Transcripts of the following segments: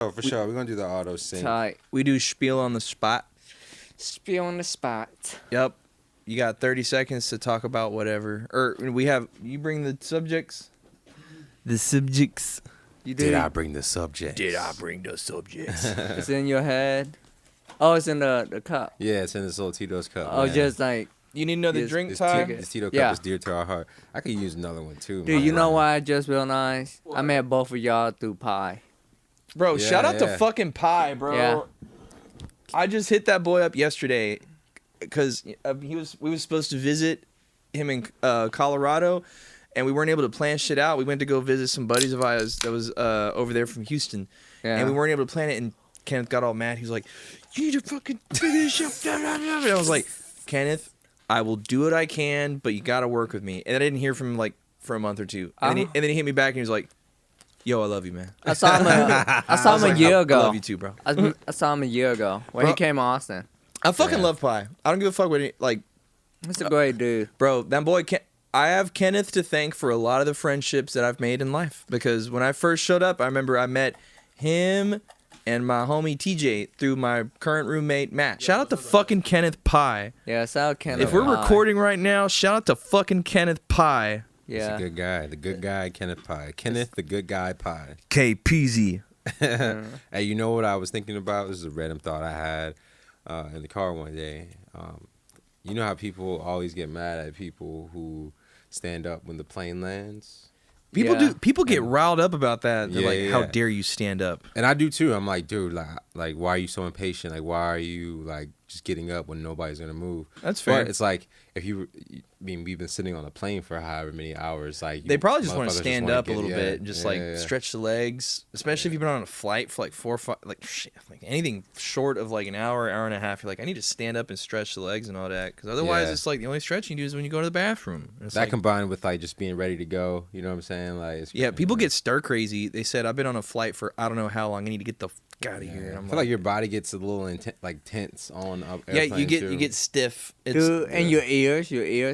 Oh, for sure. We're going to do the auto sync. Tight. We do spiel on the spot. Spiel on the spot. Yep. You got 30 seconds to talk about whatever. Or you bring the subjects? The subjects. You Did I bring the subject? Did I bring the subjects? It's in your head. Oh, it's in the cup. Yeah, it's in this little Tito's cup. Oh, man. just like. You need another drink, This Ty? Tito cup Yeah. is dear to our heart. I could use another one, too. Dude, you know why I just realized? I met both of y'all through Pi. Bro, Yeah, shout out to yeah. fucking Pi, bro. Yeah. I just hit that boy up yesterday because we was supposed to visit him in Colorado, and we weren't able to plan shit out. We went to go visit some buddies of ours that was over there from Houston, Yeah. and we weren't able to plan it. And Kenneth got all mad. He was like, "You need to fucking figure this shit out." And I was like, "Kenneth, I will do what I can, but you got to work with me." And I didn't hear from him like for a month or two, and then he hit me back and he was like, "Yo, I love you, man." I saw him. I saw him a year ago. I love you too, bro. I saw him a year ago when he Bro. came to Austin. I fucking Yeah. love Pi. I don't give a fuck what like, He's a great dude. bro. That boy. I have Kenneth to thank for a lot of the friendships that I've made in life because when I first showed up, I remember I met him and my homie TJ through my current roommate Matt. Shout out to fucking Kenneth Pi. Yeah, so Kenneth. If we're Pi. recording right now, shout out to fucking Kenneth Pi. He's Yeah. a good guy. The good guy, Kenneth Pye. Kenneth, the good guy, Pye. KPZ. Hey, you know what I was thinking about? This is a random thought I had in the car one day. You know how people always get mad at people who stand up when the plane lands? People Yeah. do. People get riled up about that. They're Yeah, like, "How yeah. dare you stand up?" And I do too. I'm like, dude, like, why are you so impatient? Like, why are you like just getting up when nobody's gonna move? That's fair. But it's like if we've been sitting on a plane for however many hours. Like They probably just want motherfuckers to stand wanna up a little get- bit and just yeah. stretch the legs, especially if you've been on a flight for like 4 or 5, like shit, like anything short of like an hour and a half. You're like, I need to stand up and stretch the legs and all that, because otherwise Yeah. it's like the only stretching you do is when you go to the bathroom. And it's That like, combined with like just being ready to go, you know what I'm saying? Like, it's, yeah, people get stir crazy. They said I've been on a flight for I don't know how long. I need to get the fuck out of here. And I I'm feel like your body gets a little tense on yeah, airplanes, you too. get stiff. It's, Dude, and your ears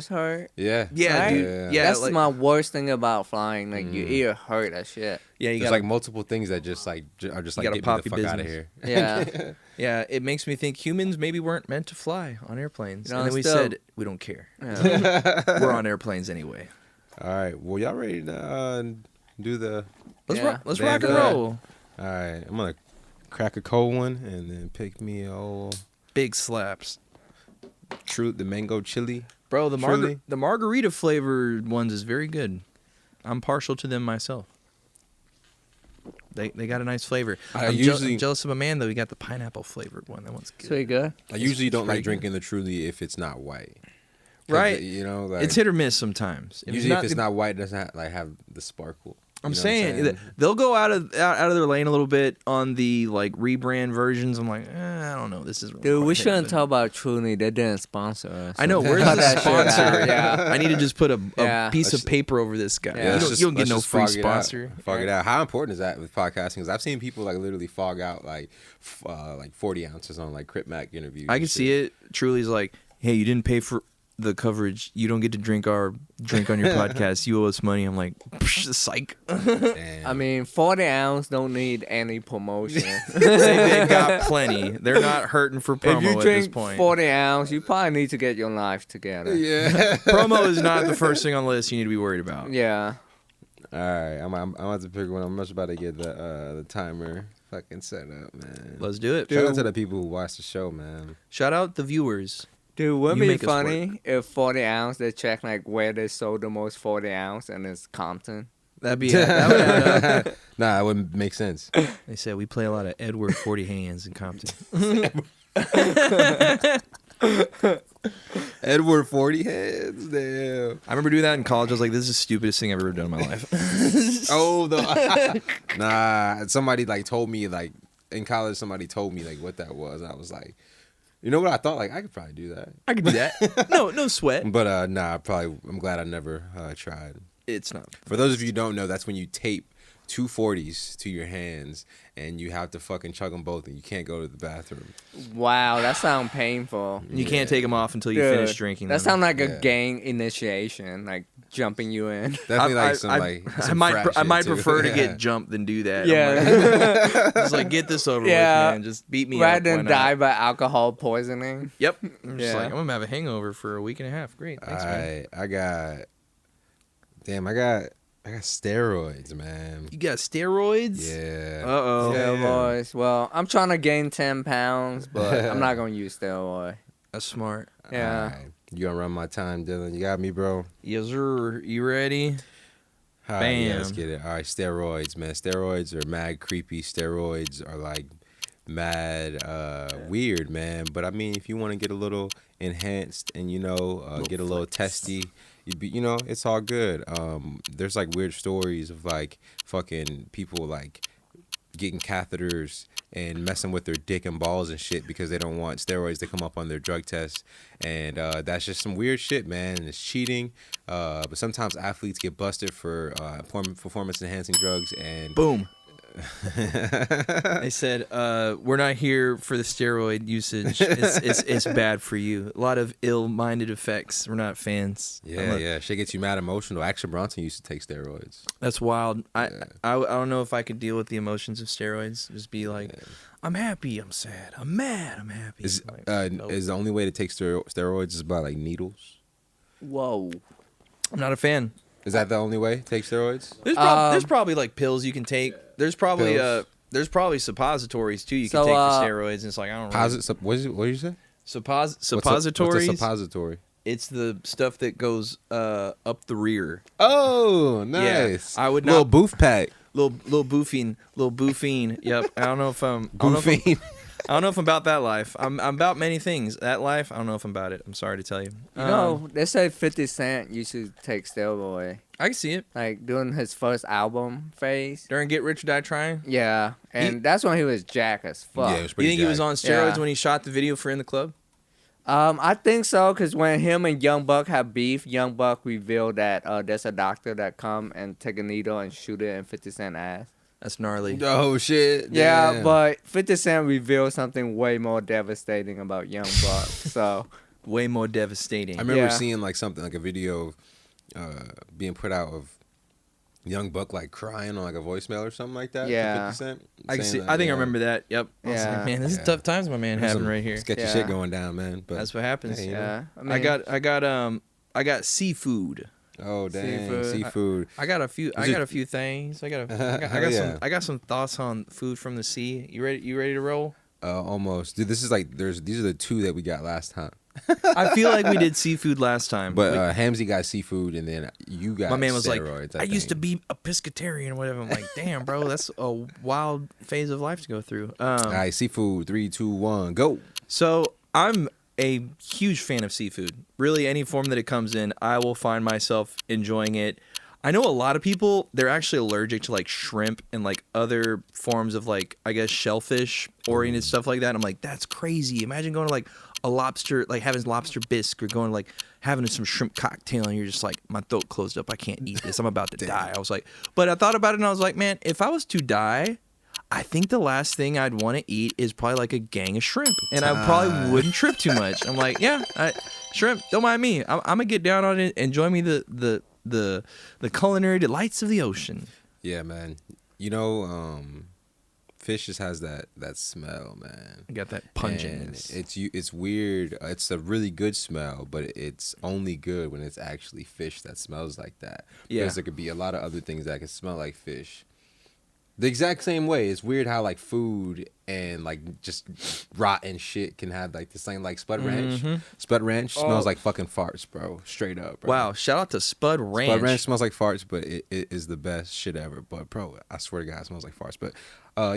hurt. Yeah. yeah, right? dude. Yeah, That's like, my worst thing about flying. Like your ear hurt as shit. yeah. You There's got like multiple things that just like are just like gotta get me pop the your fuck out of business. here. Yeah. yeah. It makes me think humans maybe weren't meant to fly on airplanes, You know, and then we still- said we don't care. Yeah. We're on airplanes anyway. All right. Well, y'all ready to do the? Let's Yeah. rock. Let's Van rock and Gogh. roll. All right. I'm gonna crack a cold one and then pick me a old Big slaps, the mango chili. bro. The Truly? margarita flavored ones is very good. I'm partial to them myself. They got a nice flavor. I I'm usually- jealous of a man though. He got the pineapple flavored one. That one's good. Pretty good. I usually don't pretty like drinking the Truly if it's not white. 'Cause, Right. You know, like It's hit or miss sometimes. usually if it's not white, it doesn't have the sparkle. I'm You know what saying they'll go out of their lane a little bit on the like rebrand versions. I'm like, I don't know. This is Dude, we shouldn't talk about Truly. They didn't sponsor us. I know. So Where's cut the that shit sponsor? out. Yeah, I need to just put a Yeah. piece Let's- of paper over this guy. Yeah. You don't get no free fog it out. sponsor. Fog it out. How important is that with podcasting? Because I've seen people like literally fog out like 40 ounces on like Crip Mac interviews. I can see it. Truly's like, hey, you didn't pay for the coverage. You don't get to drink on your podcast. You owe us money. I'm like, psych. Damn. I mean, 40 ounce don't need any promotion. They got plenty. They're not hurting for If promo you at this drink point. 40 ounce, you probably need to get your life together. yeah. Promo is not the first thing on the list you need to be worried about. Yeah. All right, I'm about to pick one. I'm just about to get the timer fucking set up, man. Let's do it. Shout out to the people who watch the show, man. Shout out the viewers. Dude, wouldn't You be make us funny if 40 ounce, they check like where they sold the most 40 ounce and it's Compton. That would add up. Nah, that wouldn't make sense. They said we play a lot of Edward 40 Hands in Compton. Edward 40 heads, damn. I remember doing that in college. I was like, this is the stupidest thing I've ever done in my life. Oh, nah. Somebody like told me like in college. Somebody told me like what that was. And I was like, you know what? I thought like I could probably do that. I could do that. No sweat. But nah, I'm glad I never tried. It's not. For those of you who don't know, that's when you tape two 40s to your hands, and you have to fucking chug them both, and you can't go to the bathroom. Wow, that sounds painful. You can't take them off until you Dude, finish drinking That them. sounds like a Yeah. gang initiation, like jumping you in. Definitely like some some I frat might shit, too. prefer to Yeah. get jumped than do that. Yeah. I'm like, just like get this over Yeah. with, man. Just beat me Rather up. than why not? die by alcohol poisoning. Yep. I'm just Yeah. like, I'm gonna have a hangover for a week and a half. Great. Thanks, man. I got steroids, man. You got steroids? Yeah. Uh-oh. Yeah. Steroids. Well, I'm trying to gain 10 pounds, but I'm not going to use steroid. That's smart. Yeah. Alright. You gonna run my time, Dylan? You got me, bro? Yes, sir. You ready? All right, yeah, let's Bam. get it. All right, steroids, man. Steroids are mad creepy. Steroids are like mad weird, man. But I mean, if you want to get a little enhanced and get a little testy, it's all good. There's like weird stories of like fucking people like getting catheters and messing with their dick and balls and shit because they don't want steroids to come up on their drug test, and that's just some weird shit, man. And it's cheating, but sometimes athletes get busted for performance enhancing drugs, and Boom. They said, we're not here for the steroid usage. It's bad for you. A lot of ill-minded effects. We're not fans. yeah, shit gets you mad emotional. Action Bronson used to take steroids. That's wild. I don't know if I could deal with the emotions of steroids. Just be like, I'm happy, I'm sad, I'm mad, I'm happy. Is Like, nope. is the only way to take steroids is by like needles? Whoa. I'm not a fan. Is that the only way to take steroids? There's probably like pills you can take. There's probably Pills? suppositories too you can So, take for steroids. And it's like I don't know. What did you say? Suppositories. What's a suppository? It's the stuff that goes up the rear. Oh, nice. I would little not- boof pack. Little boofing. Yep. I don't know if I'm. Boofing. I don't know if I'm about that life. I'm about many things. That life, I don't know if I'm about it. I'm sorry to tell you. They say 50 Cent used to take steroid. I can see it Like during his first album phase. during Get Rich or Die Trying. Yeah. And that's when he was jack as fuck. Yeah, it was You pretty think he was jacked. on steroids Yeah. when he shot the video for In the Club? I think so, because when him and Young Buck have beef, Young Buck revealed that there's a doctor that come and take a needle and shoot it in 50 Cent ass. That's gnarly. Oh shit. Yeah, Damn. but 50 Cent revealed something way more devastating about Young Buck. So, Way more devastating. I remember Yeah. seeing like something like a video being put out of Young Buck like crying on like a voicemail or something like that. to Yeah. 50 Cent, I can saying see. that, I think yeah. I remember that. Yep. I was Yeah. like, man, this is Yeah. tough times my man There's having some right here. Sketchy Yeah. shit going down, man. But That's what happens. Hey, you know. yeah. I got seafood. Oh damn, Seafood. seafood. I got a few. I it- got a few things. I got Yeah. I got some thoughts on food from the sea. You ready? You ready to roll? Almost, dude. This is like these are the two that we got last time. I feel like we did seafood last time. But Hamzy got seafood, and then you got my man was like, steroids, I used to think. be a pescatarian or whatever. I'm like, damn, bro, that's a wild phase of life to go through. All right, seafood. 3, 2, 1, go. So I'm a huge fan of seafood. Really, any form that it comes in, I will find myself enjoying it. I know a lot of people, they're actually allergic to like shrimp and like other forms of like, I guess, shellfish oriented stuff like that. I'm like, that's crazy. Imagine going to like a lobster, like having lobster bisque, or going to like having some shrimp cocktail, and you're just like, my throat closed up. I can't eat this. I'm about to die. I was like, but I thought about it and I was like, man, if I was to die, I think the last thing I'd want to eat is probably like a gang of shrimp, and I probably wouldn't trip too much. I'm like, yeah, shrimp, don't mind me. I'm gonna get down on it. Enjoy me the culinary delights of the ocean. Yeah, man. Fish just has that smell, man. I got that And pungent. it's weird. It's a really good smell, but it's only good when it's actually fish that smells like that. Yeah. Because there could be a lot of other things that can smell like fish. The exact same way. It's weird how like food and like just rotten shit can have like the same, like Spud Ranch. Spud Ranch smells like fucking farts, bro. Straight up, bro. Wow, shout out to Spud Ranch. Spud Ranch smells like farts, but it is the best shit ever. But bro, I swear to God, it smells like farts. But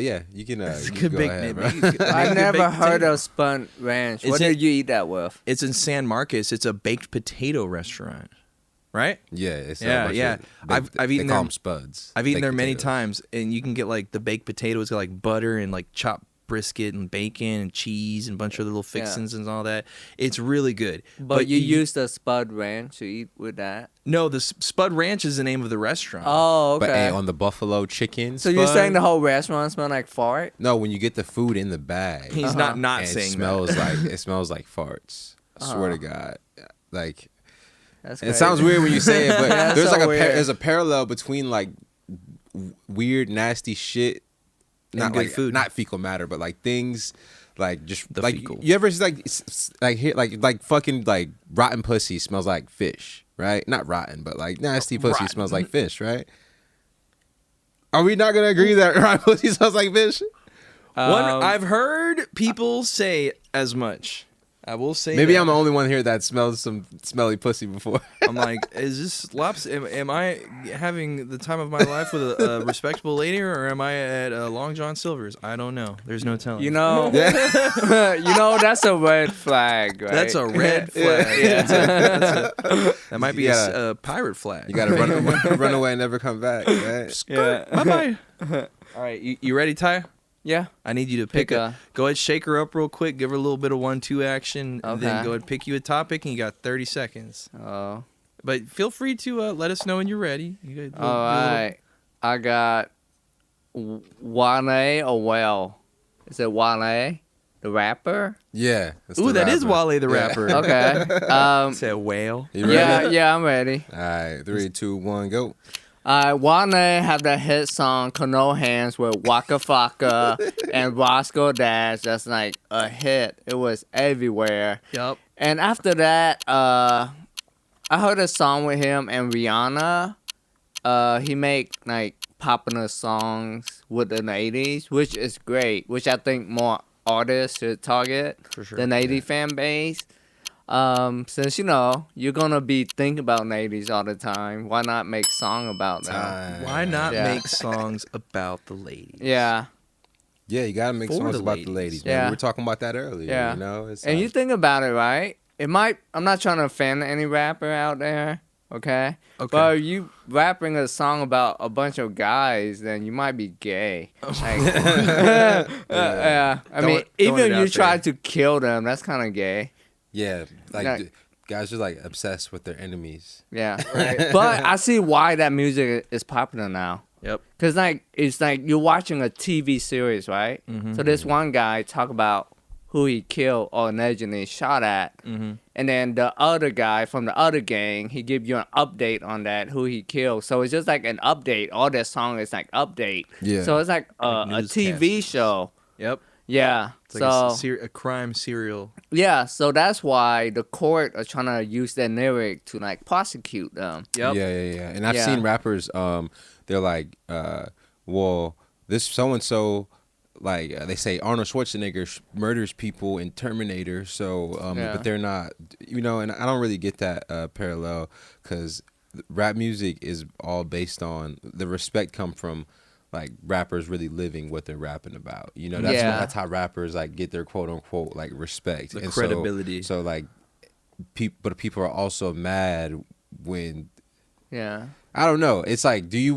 yeah, you can. It's a You good go big ahead, name. bro. I never baked heard potato. of Spun Ranch. Is What it- did you eat that with? It's in San Marcos. It's a baked potato restaurant, right? Yeah, it's Yeah, a bunch yeah. of- I've they eaten call there- them spuds. I've eaten Baked there many potatoes. times, and you can get like the baked potatoes, got like butter and like chopped brisket and bacon and cheese and a bunch of little fixins and all that. It's really good. But you use the Spud Ranch to eat with that? No, the Spud Ranch is the name of the restaurant. Oh, okay. But hey, on the buffalo chicken. So you're saying the whole restaurant smells like fart? No, when you get the food in the bag, He's not saying it smells like farts. I swear to God, like That's it sounds weird when you say it, but That's there's so like weird. there's a parallel between like weird, nasty shit, not good like food. not fecal matter, but like things like just The like fecal. you ever hear like fucking like rotten pussy smells like fish, right? Not rotten, but like nasty pussy smells like fish, right? Are we not gonna agree that rotten pussy smells like fish? I've heard people say as much. I will say Maybe that. I'm the only one here that smells some smelly pussy before. I'm like, is this am I having the time of my life with a respectable lady, or am I at Long John Silver's? I don't know. There's no telling. You know, you know that's a red flag, right? That's a red flag. Yeah. That might be a pirate flag. You gotta run away and never come back, right? Yeah. Bye bye. All right, you ready, Ty? Yeah. I need you to pick a. Go ahead, shake her up real quick. Give her a little bit of 1-2 action. And then Okay. go ahead, pick you a topic, and you got 30 seconds. Oh. But feel free to let us know when you're ready. You got All right. I got Wale or Well. Is it Wale, the rapper? Yeah. that's Ooh, the that is rapper. Wale the Yeah. rapper. Okay. Say a whale. You ready? Yeah, I'm ready. All right, 3, 2, 1, go. Wale have that hit song "No Hands" with Waka Flocka and Roscoe Dash. That's like a hit. It was everywhere. Yup. And after that, I heard a song with him and Rihanna. He make like popular songs with the 80s, which is great. Which I think more artists should target For sure. the 80s fan base. Since you know you're gonna be thinking about the 80s all the time, why not make song about them? Why not Yeah. make songs about the ladies? Yeah, Yeah, you gotta make For songs the about ladies. the ladies, man. Yeah. We were talking about that earlier. Yeah. You know, it's and you think about it, right? It might. I'm not trying to offend any rapper out there, okay? Okay. But if you rapping a song about a bunch of guys, then you might be gay. Like, yeah. I mean, Throwing even it if you out try there. to kill them, that's kind of gay. yeah, like Nah. guys are like obsessed with their enemies. Yeah. But I see why that music is popular now. Yep. Cause like it's like you're watching a TV series, right? Mm-hmm. So this one guy talk about who he killed or allegedly shot at, Mm-hmm. and then the other guy from the other gang, he give you an update on that who he killed. So it's just like an update. All that song is like update. Yeah. So it's like a TV show. Yep. Yeah. It's like So a crime serial. yeah. So that's why the court are trying to use that lyric to like prosecute them. Yep. Yeah. And I've Yeah. seen rappers, they're like, well, this so and so, like they say Arnold Schwarzenegger murders people in Terminator, so Yeah. but they're not, you know, and I don't really get that parallel because rap music is all based on the respect come from like rappers really living what they're rapping about. You know, Yeah. that's how rappers like get their quote unquote like respect, The and credibility. So like, but people are also mad when. Yeah. I don't know. It's like, do you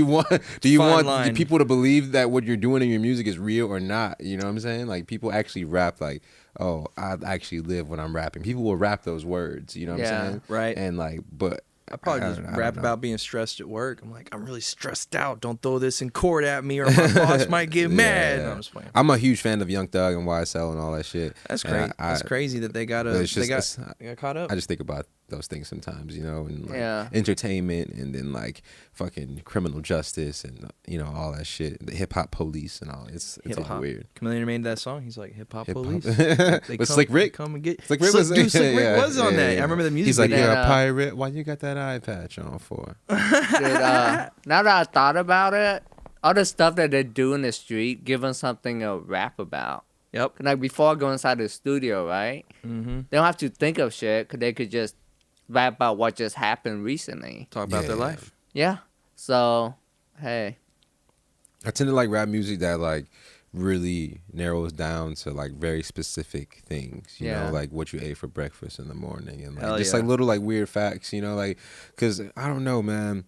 want Fine line. people to believe that what you're doing in your music is real or not? You know what I'm saying? Like people actually rap like, oh, I actually live when I'm rapping. People will rap those words. You know what Yeah. I'm saying? Right. And like, but I probably just don't rap know. about being stressed at work. I'm like, I'm really stressed out. Don't throw this in court at me, or my boss might get mad. No, I'm just playing. I'm a huge fan of Young Thug and YSL and all that shit. That's And crazy. That's crazy that they got it's just- they got caught up. I just think about those things sometimes, you know, and like Yeah. entertainment, and then like fucking criminal justice, and you know all that shit, the hip hop police and all. It's all Hip-hop. weird. Chameleon made that song. He's like hip hop Hip-hop. police. But Slick Rick, come and get. Slick Rick was Dude, Slick Rick yeah, was on yeah, that. yeah. I remember the music. He's like, video. you're Then, a pirate. Why you got that eye patch on for? Dude, now that I thought about it, all the stuff that they do in the street, give them something to rap about. Yep. Like before I go inside the studio, right? Mm-hmm. They don't have to think of shit because they could just rap about what just happened recently. Talk about their Yeah. life. Yeah. So, hey. I tend to like rap music that like really narrows down to like very specific things, you Yeah. know, like what you ate for breakfast in the morning, and like Hell just yeah. like little like weird facts, you know, like because I don't know, man.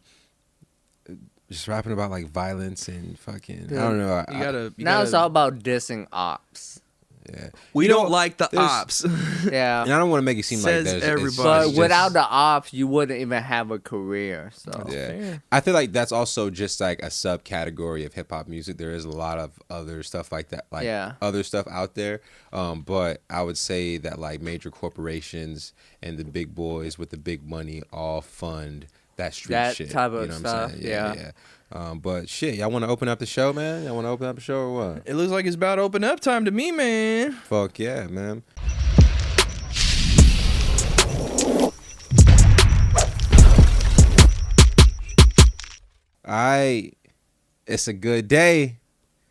just rapping about like violence and fucking. I don't know. Now it's all about dissing ops. Yeah. We don't like the there's- ops. Yeah. And I don't want to make it seem like Says there's everybody. But it's without just- the ops, you wouldn't even have a career. So Yeah, fair. I feel like that's also just like a subcategory of hip hop music. There is a lot of other stuff like that, like Yeah. other stuff out there. But I would say that like major corporations and the big boys with the big money all fund that street That shit. type of you know what stuff, I'm saying? yeah. But shit, y'all want to open up the show, man? Y'all want to open up the show or what? It looks like it's about to open up time to me, man. Fuck yeah, man. It's a good day.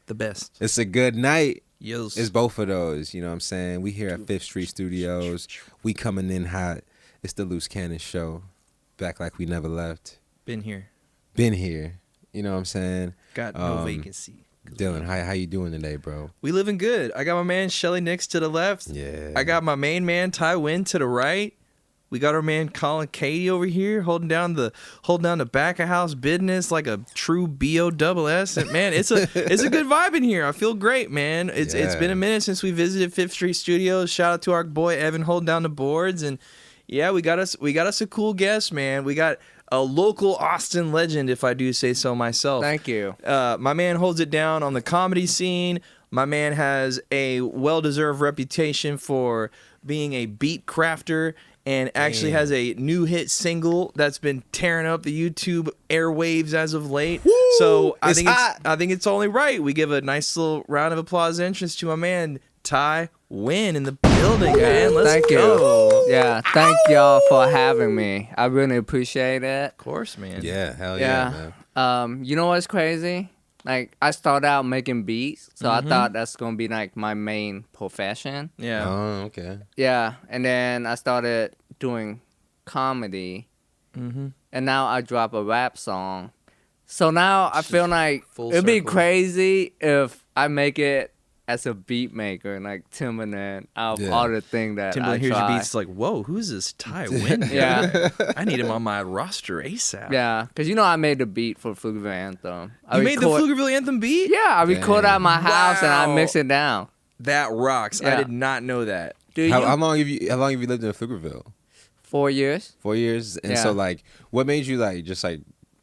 The best. It's a good night. Yes. It's both of those, you know what I'm saying? We here at Fifth Street Studios. We coming in hot. It's the Loose Cannon Show. Back like we never left. Been here. Been here. You know what I'm saying? Got no vacancy. Dylan, how you doing today, bro? We living good. I got my man Shelly Nix to the left. Yeah. I got my main man Ty Nguyen to the right. We got our man Colin Katie over here holding down the back of house business like a true BOSS. And man, it's a good vibe in here. I feel great, man. It's been a minute since we visited Fifth Street Studios. Shout out to our boy Evan holding down the boards, and yeah, we got us a cool guest, man. We got a local Austin legend, if I do say so myself. thank you. My man holds it down on the comedy scene. My man has a well-deserved reputation for being a beat crafter and actually has a new hit single that's been tearing up the YouTube airwaves as of late. So I think it's only right we give a nice little round of applause entrance to my man Ty Nguyen in the building, man. Let's Thank go. you. Yeah, thank y'all for having me. I really appreciate it. Of course, man. Yeah, hell yeah, man. You know what's crazy? Like, I started out making beats, so I thought that's gonna be like my main profession. Yeah. Oh, okay. Yeah, and then I started doing comedy, and now I drop a rap song. So now I feel like full it'd be circle. crazy if I make it as a beat maker, like Timbaland, out of Yeah. all the things that I Timbaland hears your try. beats, like, whoa, who's this Ty Nguyen? Yeah. I need him on my roster ASAP. Yeah, because you know I made the beat for P-Ville Anthem. You made the Pflugerville Anthem beat? Yeah, I record at my house and I Wow. mix it down. That rocks. I Yeah. did not know that. Dude, How long have you lived in Pflugerville? 4 years? 4 years. And Yeah. so like, what made you like just like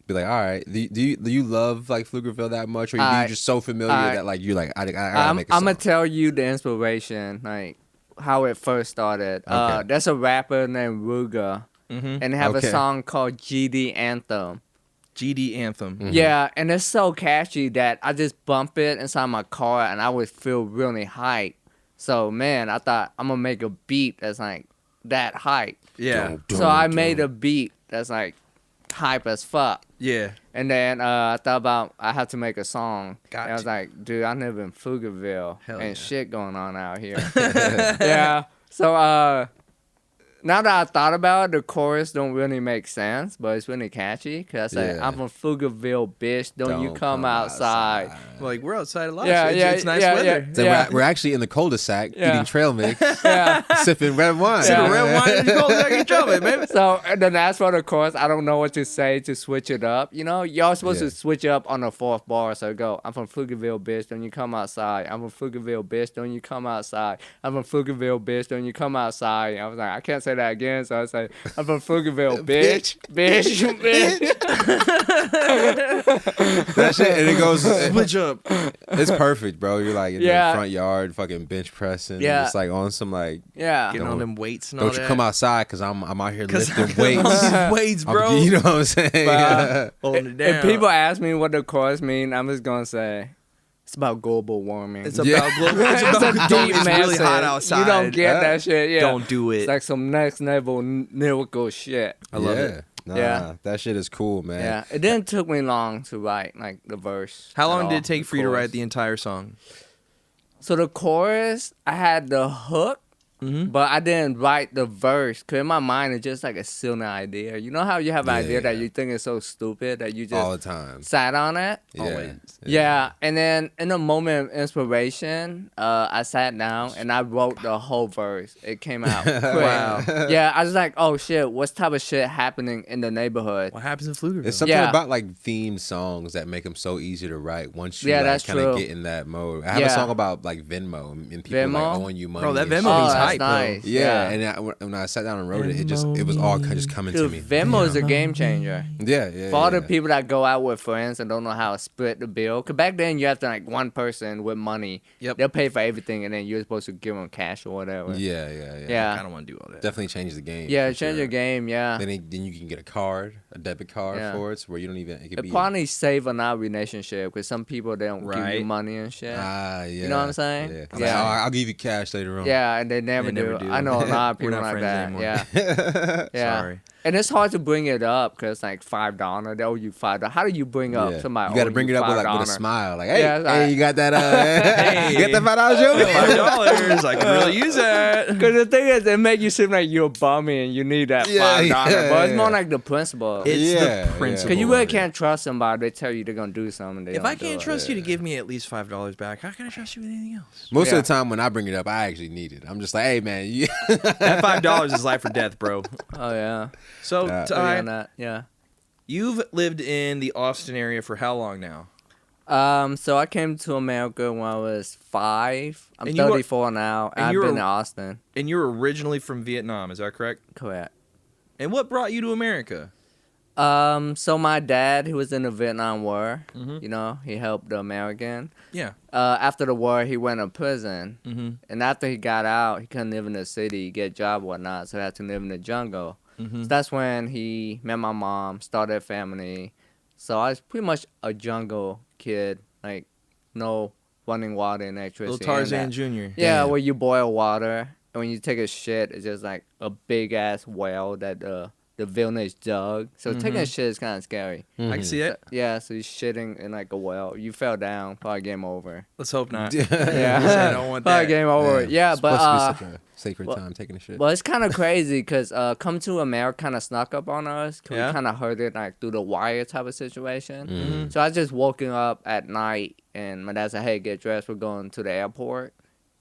be like, all right, do you love like Pflugerville that much, or are you just so familiar that like you're like I gotta make a song? I'm gonna tell you the inspiration, like how it first started. Okay. There's a rapper named Ruga, and they have Okay. a song called GD Anthem. GD Anthem. Yeah, and it's so catchy that I just bump it inside my car and I would feel really hype. So man, I thought I'm gonna make a beat that's like that hype. Yeah. So I made a beat that's like hype as fuck. Yeah. And then I thought about I had to make a song. Got And I was to. like, dude, I live in Pflugerville Hell and yeah. shit going on out here. Yeah. So now that I thought about it, the chorus don't really make sense, but it's really catchy. Cause I say, Yeah. I'm from Pflugerville, bitch. Don't you come outside. Like, we're outside a lot. Yeah, so yeah, it's nice yeah, weather. yeah. So we're actually in the cul-de-sac Yeah. eating trail mix, Yeah. sipping red wine. Sipping red wine and cold second trumpet, baby. So and then that's for the chorus. I don't know what to say to switch it up. You know, y'all supposed Yeah. to switch it up on the fourth bar. So go, I'm from Pflugerville, bitch. Don't you come outside. I'm from Pflugerville, bitch. Don't you come outside. I'm from Pflugerville, bitch. Don't you come outside. I was like, I can't say that again. So I say, I'm from Pflugerville, bitch. Bitch. That shit, and it goes. Switch up. It's perfect, bro. You're like in Yeah. the front yard, fucking bench pressing. Yeah. Just like on some like, Yeah. Getting on them weights and all don't that. you come outside because I'm out here 'Cause lifting weights. These weights, bro. You know what I'm saying? Wow. Holding it down. If people ask me what the chorus mean, I'm just gonna say it's about global warming. It's Yeah. about global. It's It's about a don't, deep it's really message. hot outside. You don't get that shit. Yeah. Don't do it. It's like some next level lyrical shit. I love yeah. it. Nah, Yeah. that shit is cool, man. Yeah, it didn't took me long to write like the verse. How at long did all, it take the for you to chorus. write the entire song? So the chorus, I had the hook but I didn't write the verse. Cause in my mind it's just like a silly idea. You know how you have an idea that you think is so stupid that you just all the time sat on it. Yeah, and then in a moment of inspiration, I sat down and I wrote the whole verse. It came out quick. Wow. Yeah, I was like, oh shit, what's type of shit happening in the neighborhood? What happens in Pflugerville? It's something about like theme songs that make them so easy to write once you that's kind of true. get in that mode. I have a song about like Venmo and people like owing you money. Bro, that and Venmo shit. means that's hype, nice. bro. Yeah, and when I sat down and wrote it, it was all just coming to Dude, me. Venmo is a game changer. Yeah. For all the people that go out with friends and don't know how to split the bill, because back then you have to like one person with money, they'll pay for everything, and then you're supposed to give them cash or whatever. Yeah. I don't want to do all that. Definitely changes the game. Yeah, for change sure. your game. Yeah. Then you can get a debit card for it, so where you don't even. It probably save on our relationship because some people they don't give you money and shit. Yeah. You know what I'm saying? Yeah. Like, I'll give you cash later on. Yeah, and they never do. I know a lot of We're people not like friends that. anymore. Yeah. Sorry. And it's hard to bring it up because like $5, they owe you $5. How do you bring up somebody? You got to bring it up with a smile, like, hey, you got that? Hey, you got that $5, Joe? $5. I can really use that. Because the thing is, it make you seem like you're bummy and you need that $5. But it's more like the principle. It's the principle. Because you really can't trust somebody. They tell you they're gonna do something. If I can't trust you to give me at least $5 back, how can I trust you with anything else? Most of the time when I bring it up, I actually need it. I'm just like, hey man, that $5 is life or death, bro. Oh yeah. So yeah. You've lived in the Austin area for how long now? So I came to America when I was 5. I'm 34 now. And I've been in Austin. And you're originally from Vietnam, is that correct? Correct. And what brought you to America? So my dad, who was in the Vietnam War, you know, he helped the American. Yeah. After the war, he went to prison. And after he got out, he couldn't live in the city, get a job, whatnot, so he had to live in the jungle. So that's when he met my mom, started a family. So I was pretty much a jungle kid, like no running water and electricity. Little Tarzan Jr. Yeah, where you boil water, and when you take a shit, it's just like a big ass well that the village dug. So taking a shit is kind of scary. I can see it. Yeah, so you're shitting in like a well. You fell down, probably game over. Let's hope not. Yeah, I don't want probably that. game over. Yeah, it's but supposed to be such a sacred time taking a shit. Well, it's kind of crazy because Come to America kind of snuck up on us. We kind of heard it like through the wire type of situation. So I just woken up at night and my dad said, "Hey, get dressed. We're going to the airport."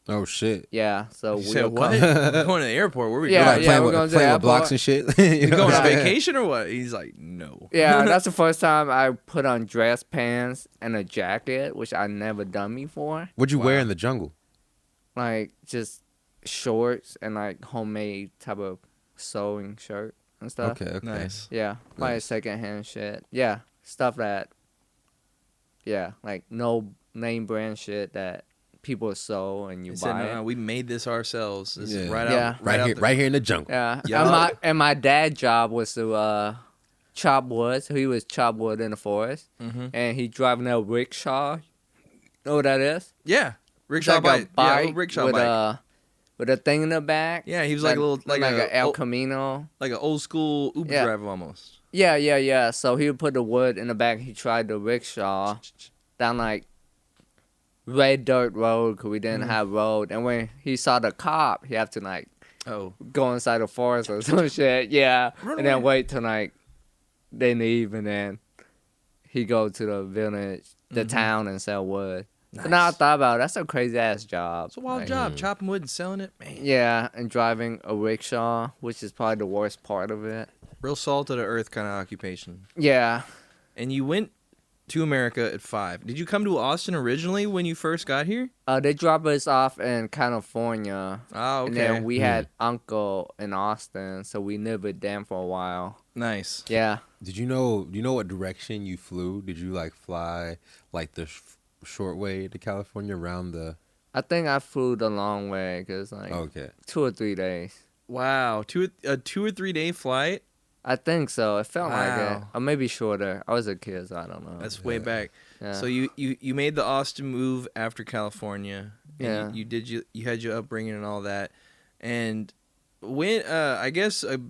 Oh shit! Yeah, so we said what? We're going to the airport. Where we going? We're going to playing with blocks and shit. You going on vacation or what? He's like, no. Yeah, that's the first time I put on dress pants and a jacket, which I never done before. What'd you wear in the jungle? Like just shorts and like homemade type of sewing shirt and stuff. Okay. Nice. Yeah, like secondhand shit. Yeah, stuff that. Yeah, like no name brand shit that people sew and you buy it. We made this ourselves. This is right here in the jungle. Yeah. And my dad's job was to chop wood. So he was chop wood in the forest, and he driving a rickshaw. Know what that is? Yeah, rickshaw bike. Rickshaw bike with a thing in the back. Yeah, he was like a little like a El Camino, like an old school Uber driver almost. Yeah. So he would put the wood in the back. He tried the rickshaw down like red dirt road because we didn't have road, and when he saw the cop, he had to like go inside the forest or some shit. Yeah, and then wait till like they leave, and then he go to the village, the town, and sell wood. Nice. But now I thought about it, that's a crazy ass job. It's a wild job, chopping wood and selling it, man. Yeah, and driving a rickshaw, which is probably the worst part of it. Real salt of the earth kind of occupation. Yeah. And you went to America at 5. Did you come to Austin originally when you first got here? They dropped us off in California. Oh, okay. And then we had uncle in Austin, so we lived with them for a while. Nice. Yeah. Do you know what direction you flew? Did you like fly like the short way to California around the? I think I flew the long way because like 2 or 3 days. Wow, a 2 or 3 day flight. I think so. It felt like it, or maybe shorter. I was a kid, so I don't know. That's way back. Yeah. So you made the Austin move after California. And Yeah. You had your upbringing and all that, and when I guess a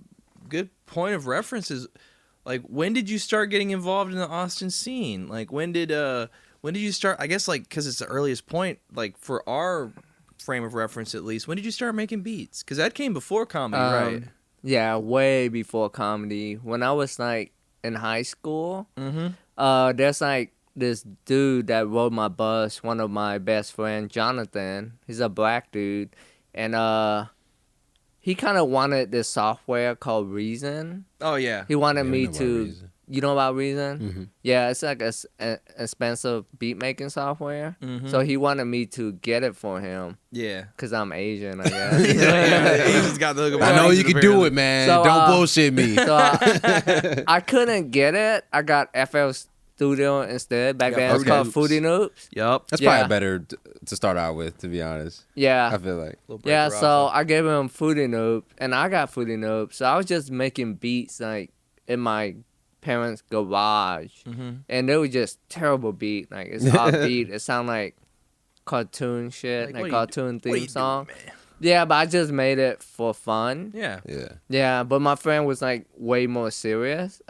good point of reference is like when did you start getting involved in the Austin scene? Like when did you start? I guess like because it's the earliest point like for our frame of reference at least, when did you start making beats? Because that came before comedy, right? Yeah, way before comedy. When I was like in high school, Mm-hmm. there's like this dude that rode my bus, one of my best friends, Jonathan. He's a black dude, and he kind of wanted this software called Reason. Oh yeah. He wanted Yeah, I me know about to. Reason. You know about Reason? Mm-hmm. Yeah, it's like a expensive beat making software. Mhm. So he wanted me to get it for him Yeah. because I'm Asian, I guess. He just got the hook of I know Reason, you can do apparently. it, man. So, Don't bullshit me. So I couldn't get it. I got FL Studio instead. Back You got then it was Fruity called Loops. Fruity Loops. Yup. That's Yeah. probably better to start out with, to be honest. Yeah. I feel like. Yeah, so I gave him Fruity Loops, and I got Fruity Loops. So I was just making beats like in my parents' garage, Mm-hmm. and they were just terrible beat. Like it's offbeat. It sound like cartoon shit, like cartoon theme song. Yeah, but I just made it for fun. Yeah. Yeah. Yeah, but my friend was like way more serious.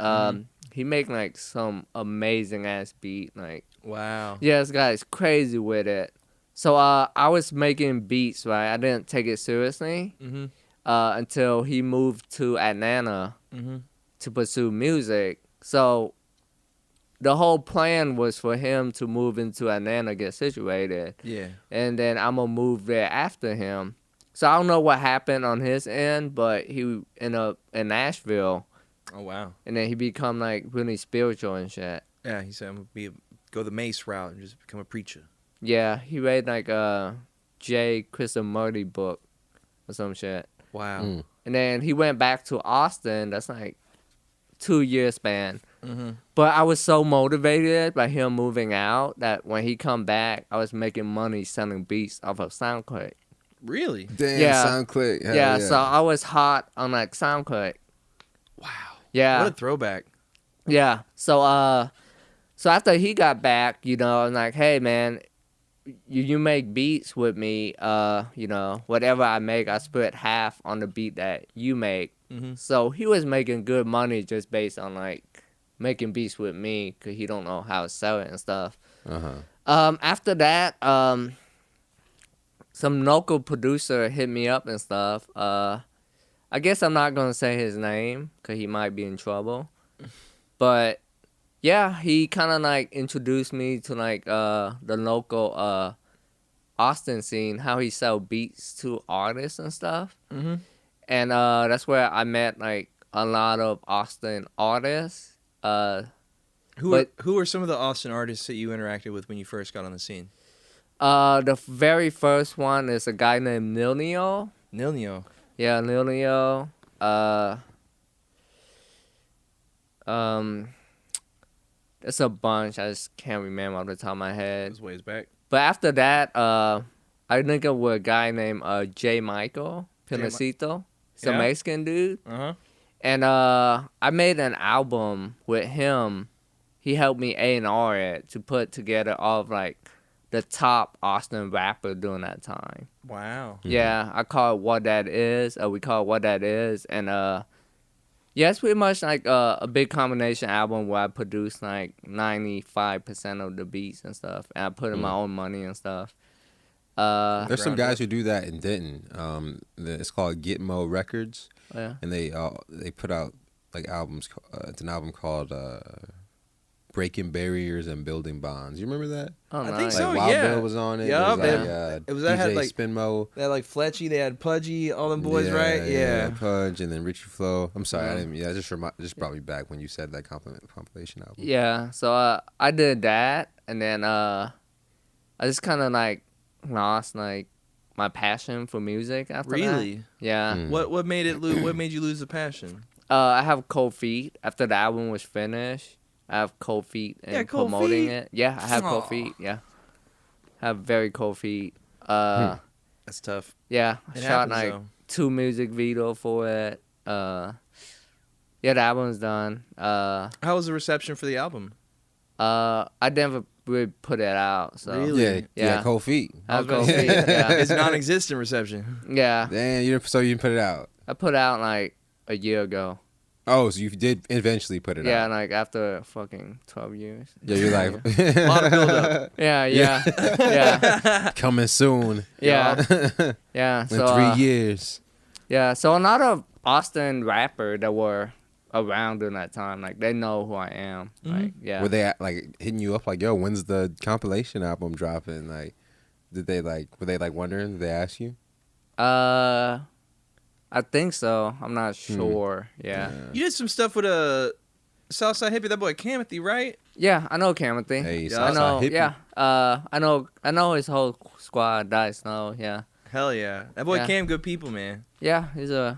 He make like some amazing ass beat. Like Wow. yeah, this guy's crazy with it. So I was making beats, right? I didn't take it seriously Mm-hmm. until he moved to Atlanta Mm-hmm. to pursue music. So the whole plan was for him to move into Atlanta, get situated, Yeah. and then I'm gonna move there after him. So I don't know what happened on his end, but he ended up in Nashville, Oh wow. and then he become like really spiritual and shit. Yeah. He said, "I'm gonna go the Mace route and just become a preacher." Yeah, he read like a J. Krishnamurti book or some shit, Wow. Mm. and then he went back to Austin. That's like 2 year span. Mm-hmm. But I was so motivated by him moving out that when he come back, I was making money selling beats off of SoundClick. Really? Damn, Yeah. SoundClick. Hell Yeah, so I was hot on like SoundClick. Wow. Yeah, What a throwback. yeah. So so after he got back, you know, I'm like, hey man, you make beats with me. You know, whatever I make, I split half on the beat that you make. Mm-hmm. So he was making good money just based on like making beats with me because he don't know how to sell it and stuff. Uh-huh. After that, some local producer hit me up and stuff. I guess I'm not gonna say his name because he might be in trouble. But yeah, he kind of like introduced me to like the local Austin scene, how he sell beats to artists and stuff. Mm-hmm. And that's where I met like a lot of Austin artists. Who But- are some of the Austin artists that you interacted with when you first got on the scene? The very first one is a guy named Nilnio. Nilnio. Yeah, Nilnio. There's a bunch. I just can't remember off the top of my head. Those ways back. But after that, I think of a guy named J. Michael Pinacito. He's a Yeah? Mexican dude. Uh-huh. And I made an album with him. He helped me A&R it to put together all of like the top Austin rapper during that time. Wow. Yeah, I call it What That Is. We call it What That Is. And yeah, it's pretty much like a big combination album where I produced like 95% of the beats and stuff. And I put in my own money and stuff. There's some Groundwork. guys who do that in Denton. It's called Gitmo Records, Yeah. and they put out like albums. It's an album called Breaking Barriers and Building Bonds. You remember that? Oh, I think nice. so. Like Wild yeah. Bill was on it. Yup, It was and like, it was that had, DJ like- Spinmo. They had like Fletchy, they had Pudgy, all them boys, right? Yeah. Pudge, and then Richie Flow. I'm sorry, I Yeah. didn't. Yeah, just brought me back when you said that compilation album. Yeah, so I did that, and then I just kind of like lost like my passion for music after that. Really? Yeah. Mm. What made it lose? What made you lose the passion? I have cold feet. After the album was finished, I have cold feet and Yeah, cold promoting feet. it. Yeah, I have cold Aw. feet. Yeah, I have very cold feet. That's tough. Yeah, I It shot happens, like though. 2 music videos for it. Yeah, the album's done. How was the reception for the album? I never really put it out. So Really? Yeah, Yeah. cold feet. I have Okay. cold feet. Yeah, It's non-existent reception. yeah. Damn, so you didn't put it out. I put out like a year ago. Oh, so you did eventually put it Yeah, out. like after fucking 12 years. Yeah, you're like A lot of build-up. Yeah, yeah. coming soon Yeah. Yeah. in So 3 years. yeah, so a lot of Austin rapper that were around during that time, like they know who I am. Like, yeah. Were they like hitting you up like, yo, when's the compilation album dropping? Like, were they like wondering? Did they ask you? I think so. I'm not sure. Yeah. You did some stuff with a Southside Hippie, that boy Kamothy, right? Yeah, I know Kamothy. Hey, Yeah. I know. Southside Hippie. Yeah. I know his whole squad. Dice know. Yeah. Hell yeah. That boy Yeah. Cam, good people, man. Yeah. He's a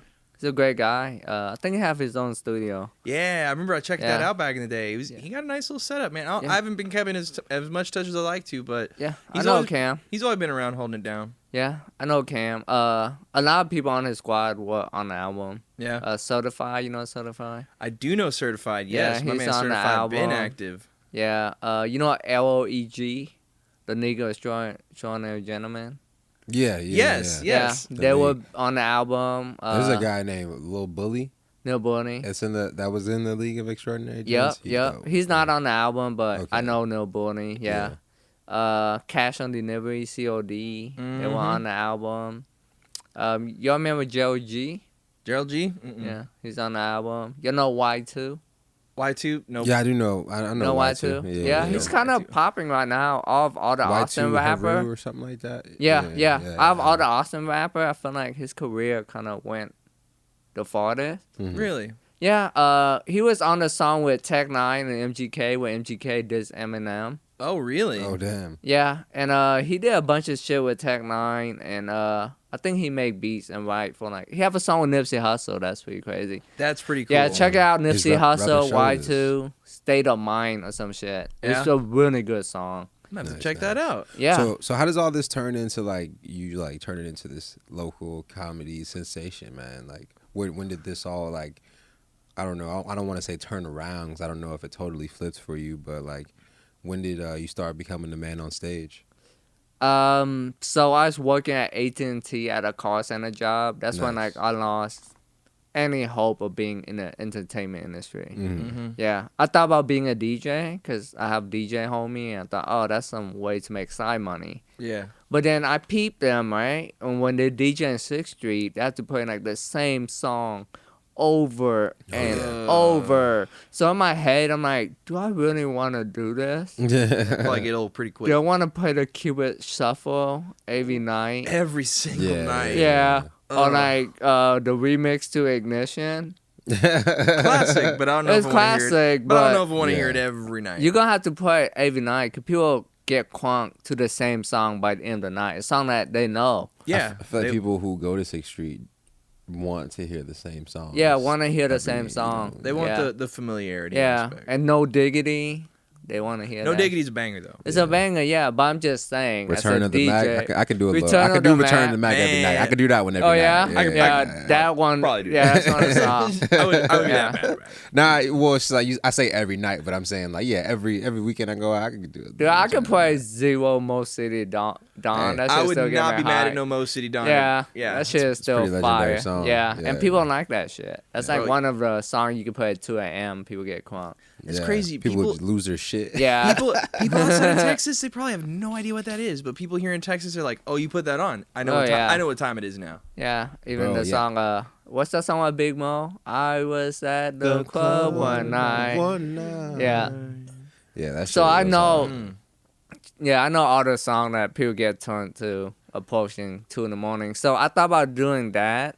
great guy. I think he have his own studio. Yeah, I remember I checked that Yeah. out back in the day. He got a nice little setup, man. I Yeah. haven't been keeping as much touch as I like to, but Yeah. He's I know always- Cam. he's always been around holding it down. Yeah. I know Cam. A lot of people on his squad were on the album. Yeah. Certified. You know Certified. I do know Certified. Yeah, Yes, my he's man on the Certified been album. active. Yeah. You know LOEG, the nigga extraordinary gentleman. Yeah. Yes, Yeah. yes. Yeah, The they nigga. were on the album. There's a guy named Lil Bully. Neil Bunny. That was in the League of Extraordinary Yep, Gents. He's yep. dope. He's not on the album, but I Okay. know Neil Bunny. Yeah. Cash on Delivery, COD. They were on the album. Y'all remember Joe G? Gerald G? Mm-mm. Yeah, he's on the album. You know Y2? Y2? No. Yeah, I do know. I know No Y2. Y2? Yeah, he's kind of Y2. popping right now. Of all the Austin Y2 rapper. Haru or something like that. Yeah. Of all the Austin rapper, I feel like his career kind of went the farthest. Mhm. Really? Yeah, he was on the song with Tech 9 and MGK where MGK did Eminem. Oh, really? Oh damn. Yeah, and he did a bunch of shit with Tech 9, and I think he make beats and write for like he have a song with Nipsey Hussle. That's pretty crazy. That's pretty cool. Yeah, check out His Nipsey Rubber Hussle Shoulders. Y2 State of Mind or some shit. Yeah? It's a really good song. I'm gonna have to Nice, check that nice. out. Yeah. So how does all this turn into like you like turn it into this local comedy sensation, man? Like when did this all like I don't know. I don't want to say turn around 'cause I don't know if it totally flips for you, but like when did you start becoming the man on stage? So I was working at AT&T at a call center job. That's when Nice. like I lost any hope of being in the entertainment industry. Mhm. Yeah, I thought about being a DJ because I have DJ homie, and I thought, oh, that's some way to make side money. Yeah. But then I peeped them, right? And when they DJ in 6th Street, they have to play like the same song over and over. So in my head, I'm like, do I really want to do this? Probably get old pretty quick. Do I want to play the Cupid Shuffle every night? Every single Yeah. night. Yeah. Or Ugh. like the remix to Ignition. Classic, but I don't know It's if I want to hear classic, it. But I don't know but if I want to hear Yeah. it every night. you're going to have to play it every night because people get crunk to the same song by the end of the night. A song that they know. yeah. I feel like They- people who go to 6th Street want to hear the same song. Yeah, want to hear the same song. They want yeah. the familiarity. Yeah, aspect. and No Diggity. They want to hear No that. Diggity's a banger though. It's a banger, yeah, but I'm just saying. Return as a of the DJ, Mac. I can do a little. Return I of can do the Return of Mac. the Mac every night. I Man. can do that one every Oh night. yeah, that one. probably do yeah, that. that's one of the songs. I would be Yeah. that bad. Right? Nah, well, it's like I say every night, but I'm saying like every weekend I go out, I can do it. Dude, I can play Zero Mo City Dawn. That I shit would still get not me be mad hype. at No Mo City Dawn. Yeah, Yeah. that shit is still pretty legendary fire. song. Yeah. Yeah. And people don't like that shit. That's like Bro, one of the songs you can play at 2 a.m. People get crunk. It's crazy. People, People- just lose their shit. Yeah. People outside of Texas, they probably have no idea what that is. But people here in Texas are like, "Oh, you put that on? I know. Oh, what yeah. I know what time it is now." Yeah, even Bro, the yeah. song, what's that song with Big Mo? I was at the club one night. Yeah. Yeah, that's So I know, Mm. yeah, I know all the songs that people get turned to approaching 2 in the morning. So I thought about doing that.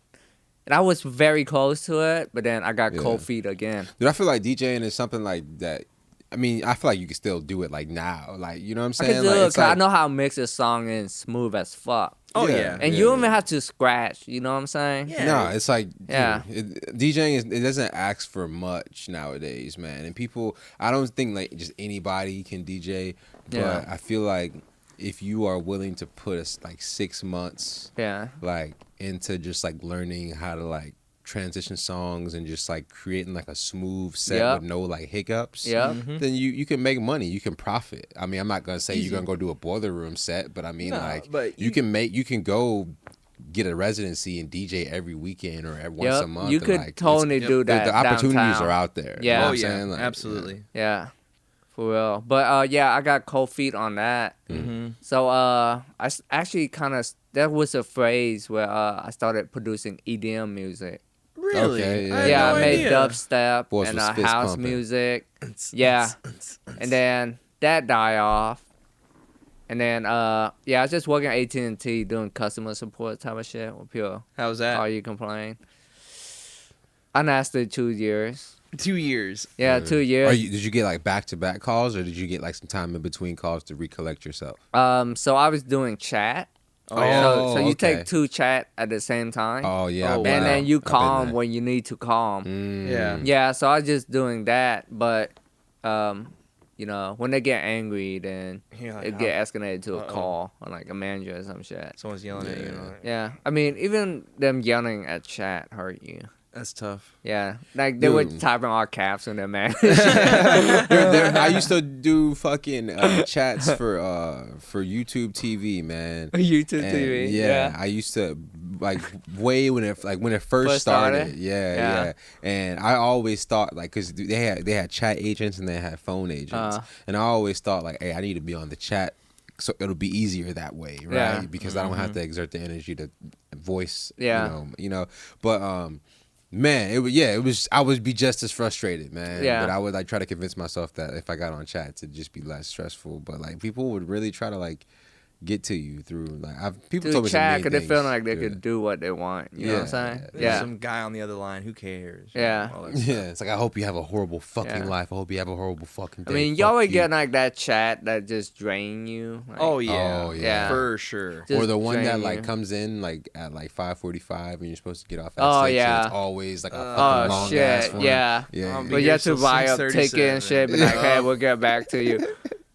And I was very close to it, but then I got cold feet again. Dude, I feel like DJing is something like that. I mean, I feel like you can still do it like now. Like, you know what I'm I saying? can do Like, it it's 'cause I like- know how to mix a song in smooth as fuck. Oh yeah. And you don't even have to scratch, you know what I'm saying? Yeah. No, it's like Yeah. DJing is, it doesn't ask for much nowadays, man. And people, I don't think like just anybody can DJ, but Yeah. I feel like if you are willing to put us like 6 months Yeah. like into just like learning how to like transition songs and just like creating like a smooth set Yep. with no like hiccups, Yep. then you can make money, you can profit. I mean, I'm not gonna say Easy. you're gonna go do a boiler room set, but I mean No, like but you can go get a residency and DJ every weekend or once a month. You and, could like, totally do that. The opportunities downtown. are out there. Yeah. You know what Oh I'm yeah, saying? Like, absolutely. Yeah, for real. But yeah, I got cold feet on that. Mm-hmm. So actually kind of that was a phrase where I started producing EDM music. Really? Okay, yeah. I had Yeah, no I made idea. dubstep Voice and was fist house pumping. music. Yeah, and then that died off. And then yeah, I was just working at AT&T doing customer support type of shit with people. How was that? Oh, you complain? I lasted 2 years. 2 years. Yeah, 2 years. Did you get like back-to-back calls, or did you get like some time in between calls to recollect yourself? So I was doing chat. Oh, yeah. So you okay. take 2 chat at the same time. Oh yeah, Oh, I've been And there. then you I've been call 'em there. when you need to call 'em. Yeah. Yeah, so I was just doing that, but you know, when they get angry, then You're like, it get escalated to a Uh-oh. call or like a manager or some shit. Someone's yelling at you. Yeah, I mean, even them yelling at chat hurt you. That's tough. Yeah, like they were Dude. typing all caps in their man. I used to do fucking chats for YouTube TV, man. YouTube And, TV. yeah, I used to like way when it first First started. started? Yeah, Yeah. yeah. And I always thought like, cause they had chat agents and they had phone agents, and I always thought like, hey, I need to be on the chat, so it'll be easier that way, right? Yeah. Because I don't have to exert the energy to voice. Yeah. You know. But man, it was. I would be just as frustrated, man. Yeah. But I would like try to convince myself that if I got on chat, it'd just be less stressful. But like people would really try to like get to you through like people Do told me some chat mean because they feel things. like they Yeah. could do what they want. You know what I'm saying? There's Yeah. some guy on the other line. Who cares? Yeah. All that stuff. Yeah, it's like I hope you have a horrible fucking Yeah. life. I hope you have a horrible fucking day. I mean, Fuck you always you. get like that chat that just drain you. Like, Oh yeah. Oh, yeah. For sure. just or the one that drain like you. comes in like at like 5:45 and you're supposed to get off at Oh, 6. yeah. And it's always like a Oh fucking long ass shit! one. Yeah. Yeah. Be But you here have to till buy a ticket and 6:37. shit. Be like, hey, we'll get back to you.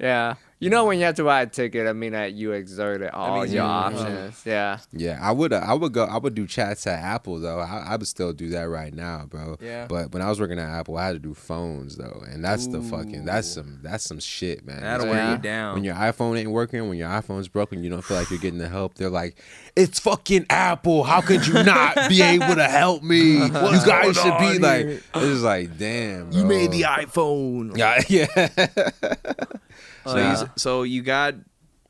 Yeah. You know when you have to buy a ticket, I mean that you exerted all means your you- options. Yeah. Yeah, I would do chats at Apple though. I would still do that right now, bro. Yeah. But when I was working at Apple, I had to do phones though, and that's the fucking that's Ooh. some shit, man. That'll Yeah. wear you down. When your iPhone ain't working, when your iPhone's broken, you don't feel like you're getting the help. They're like, "It's fucking Apple. How could you not be able to help me? You guys should be like." It's just like, damn. You bro. made the iPhone. Yeah, yeah. So you got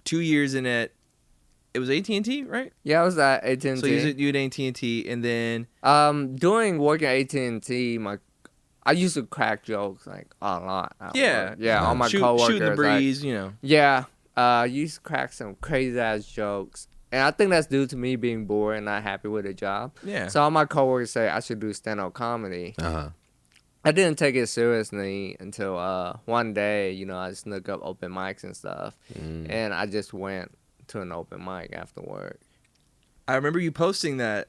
2 years in it. It was AT&T, right? Yeah, I was at AT&T. So you had AT&T, and then Doing working at AT&T, I used to crack jokes like a lot. at Yeah. work. Yeah, all my shoot coworkers. the like, breeze, you know. yeah, I used to crack some crazy ass jokes, and I think that's due to me being bored and not happy with the job. Yeah. So all my coworkers say I should do stand-up comedy. Uh-huh. I didn't take it seriously until one day, you know, I snuck up open mics and stuff, and I just went to an open mic after work. I remember you posting that.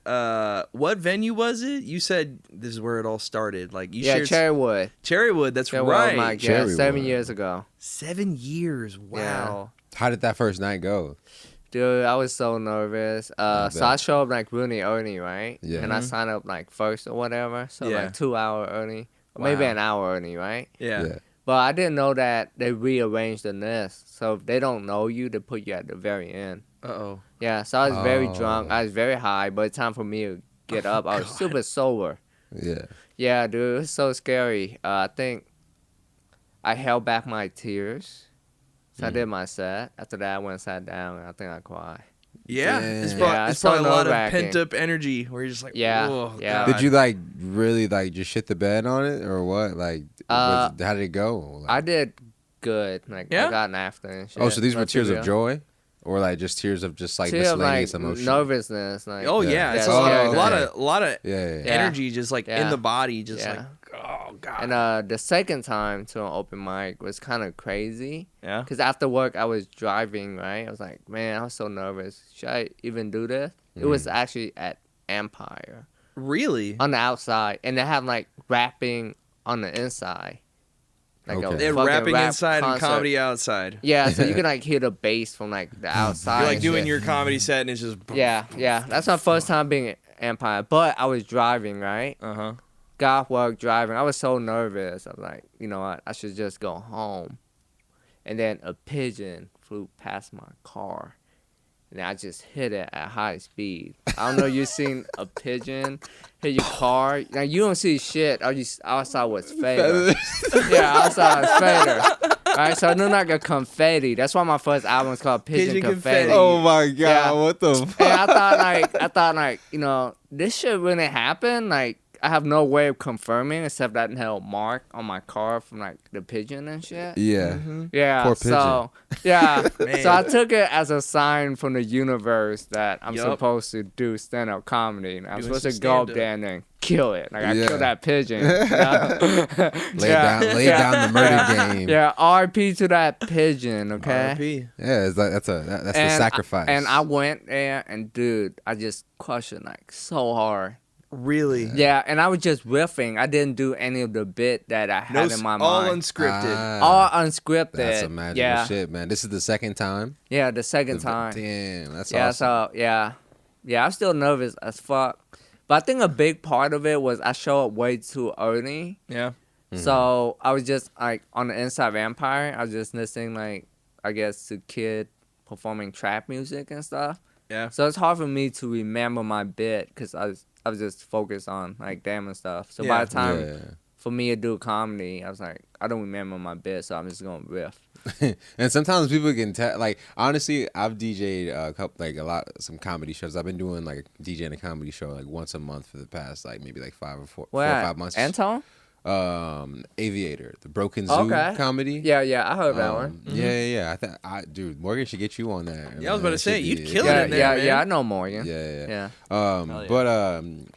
What venue was it? You said this is where it all started. Like you Yeah, shared Cherrywood. Cherrywood. That's Cherrywood right. mic, yeah, Cherrywood. 7 years ago. 7 years. Wow. How did that first night go? Dude, I was so nervous. So bet. I showed up like really early, right? Yeah. And I signed up like first or whatever. So Yeah. like 2 hour early. Or maybe Wow. an hour early, right? Yeah. But I didn't know that they rearranged the list. So if they don't know you, they put you at the very end. Uh-oh. Yeah, so I was very drunk. Oh. I was very high. By the time for me to get up, I was super sober. Yeah. Yeah, dude, it was so scary. I think I held back my tears. So I did my set. After that, I went and sat down, and I think I cried. Yeah. Damn. It's, Yeah, it's it's so probably a lot of nerve-wracking. pent-up energy where you're just like, Yeah, oh, yeah. God. Did you like really like just shit the bed on it or what? Like, how did it go? Like, I did good. Like, Yeah? I got an after and shit. oh, so these were But tears yeah. of joy, or like just tears of just like Tears of, miscellaneous like, emotion? nervousness. Like, Oh, Yeah. yeah. It's Yeah, a lot, yeah, of, yeah. lot of Yeah. Yeah. energy just like in Yeah. the body. Just Yeah. like, oh, God. And the second time to an open mic was kind of crazy. yeah. Because after work, I was driving, right? I was like, man, I was so nervous. Should I even do this? It was actually at Empire Really? on the outside. And they have like rapping on the inside. Like Okay. They're fucking rapping rap inside and concert. comedy outside. Yeah, so you can like hear the bass from like the outside. You're like and doing shit. your comedy set and it's just. Yeah, yeah. That's my first time being at Empire. But I was driving, right? Uh-huh. Got off work driving. I was so nervous. I was like, you know what? I should just go home. And then a pigeon flew past my car. and I just hit it at high speed. I don't know. You seen a pigeon hit your car? Now you don't see shit. All I saw was fader. Yeah, all I saw was fader. Alright, so it looked like a confetti. That's why my first album is called Pigeon Confetti. Oh my god, Yeah. what the fuck? And I thought like, you know, this shit really happened. Like, I have no way of confirming except that I had a mark on my car from like the pigeon and shit. Yeah. Yeah. Poor So yeah. Man. So I took it as a sign from the universe that I'm Yup. supposed to do stand up comedy. And I'm Doing supposed to some go up stand-up. there and then kill it. Like I Yeah. killed that pigeon. You know? Lay down the murder game. Yeah, RP to that pigeon, okay? R.I.P. Yeah, it's like, that's the sacrifice. And I went there and dude, I just crushed it like so hard. Really? Yeah, and I was just riffing. I didn't do any of the bit that I had in my all mind. unscripted. All unscripted. That's some magical yeah. shit, man. This is the second time. Yeah, the second time. Damn, that's Yeah, awesome. so yeah, I'm still nervous as fuck. But I think a big part of it was I showed up way too early. Yeah. So I was just like on the Inside Vampire. I was just listening like I guess to kid performing trap music and stuff. Yeah. So it's hard for me to remember my bit because I was just focused on like damn and stuff. So by Yeah. the time Yeah. for me to do comedy, I was like, I don't remember my bit, so I'm just gonna riff. And sometimes people can tell. Like honestly, I've DJ'd some comedy shows. I've been doing like DJing a comedy show like once a month for the past like maybe like 4 or 5 months. Anton? Aviator, the Broken Zoo Okay. comedy. Yeah, I heard that one. Yeah. Dude, Morgan should get you on there. Yeah, I was about to say, you'd kill Yeah, it in there, yeah, man. yeah. I know Morgan. Yeah. Yeah.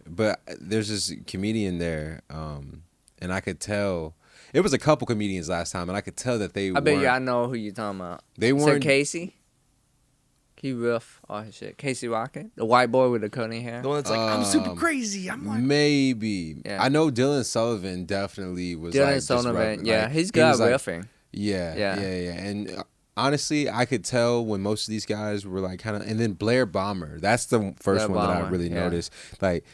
But there's this comedian there, and I could tell it was a couple comedians last time, and I could tell that they. I bet you I weren't- know who you talking about. They Is it weren't. Casey? He riff all his shit. Casey Rocket, the white boy with the curly hair. The one that's like, I'm super crazy. I'm like, Maybe. Yeah. I know Dylan Sullivan definitely was. Dylan like, just Sullivan, rapping, yeah, like, he's he good at was, like, riffing. Yeah. And honestly, I could tell when most of these guys were like kind of, and then Blair Bomber. That's the first Blair one that I Bomber, really yeah. noticed. Like,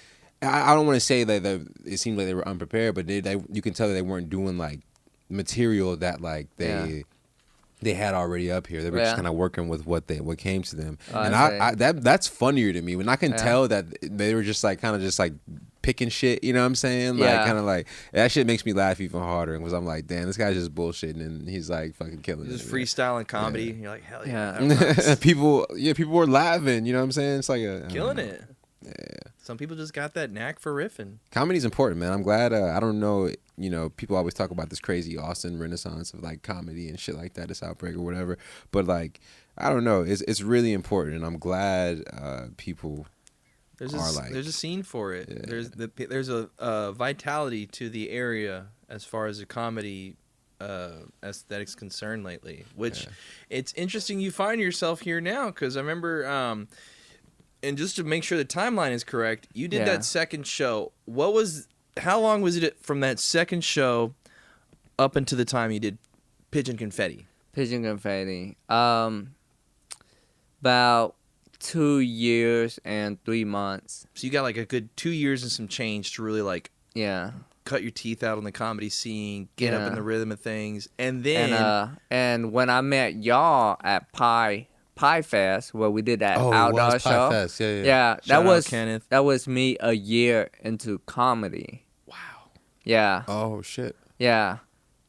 I don't want to say that it seemed like they were unprepared, but you can tell that they weren't doing like material that like they had already up here. They were just Yeah. kind of working with what came to them, Oh, and I see. that's funnier to me when I can Yeah. tell that they were just like kind of just like picking shit. You know what I'm saying? Like Yeah. kind of like that shit makes me laugh even harder because I'm like, damn, this guy's just bullshitting and he's like fucking killing just it. freestyling comedy. And you're like, hell yeah. Yeah. people were laughing. You know what I'm saying? It's like Killing it. Yeah. Some people just got that knack for riffing. Comedy's important, man. I'm glad. I don't know. You know, people always talk about this crazy Austin renaissance of like comedy and shit like that, this outbreak or whatever. But like, I don't know. It's really important, and I'm glad people There's are like. there's a scene for it. Yeah. There's a vitality to the area as far as the comedy aesthetics concerned lately. Which it's interesting you find yourself here now because I remember. And just to make sure the timeline is correct, you did Yeah. that second show. How long was it from that second show up until the time you did Pigeon Confetti? Pigeon Confetti. About 2 years and 3 months. So you got like a good 2 years and some change to really like Yeah. cut your teeth out on the comedy scene, get up Yeah. in the rhythm of things, and then And when I met y'all at Pie Fest, where we did that Oh, it outdoor was Pie show. Fest. Yeah. Yeah, Shout out Kenneth. that was me a year into comedy. Wow. Yeah. Oh shit. Yeah.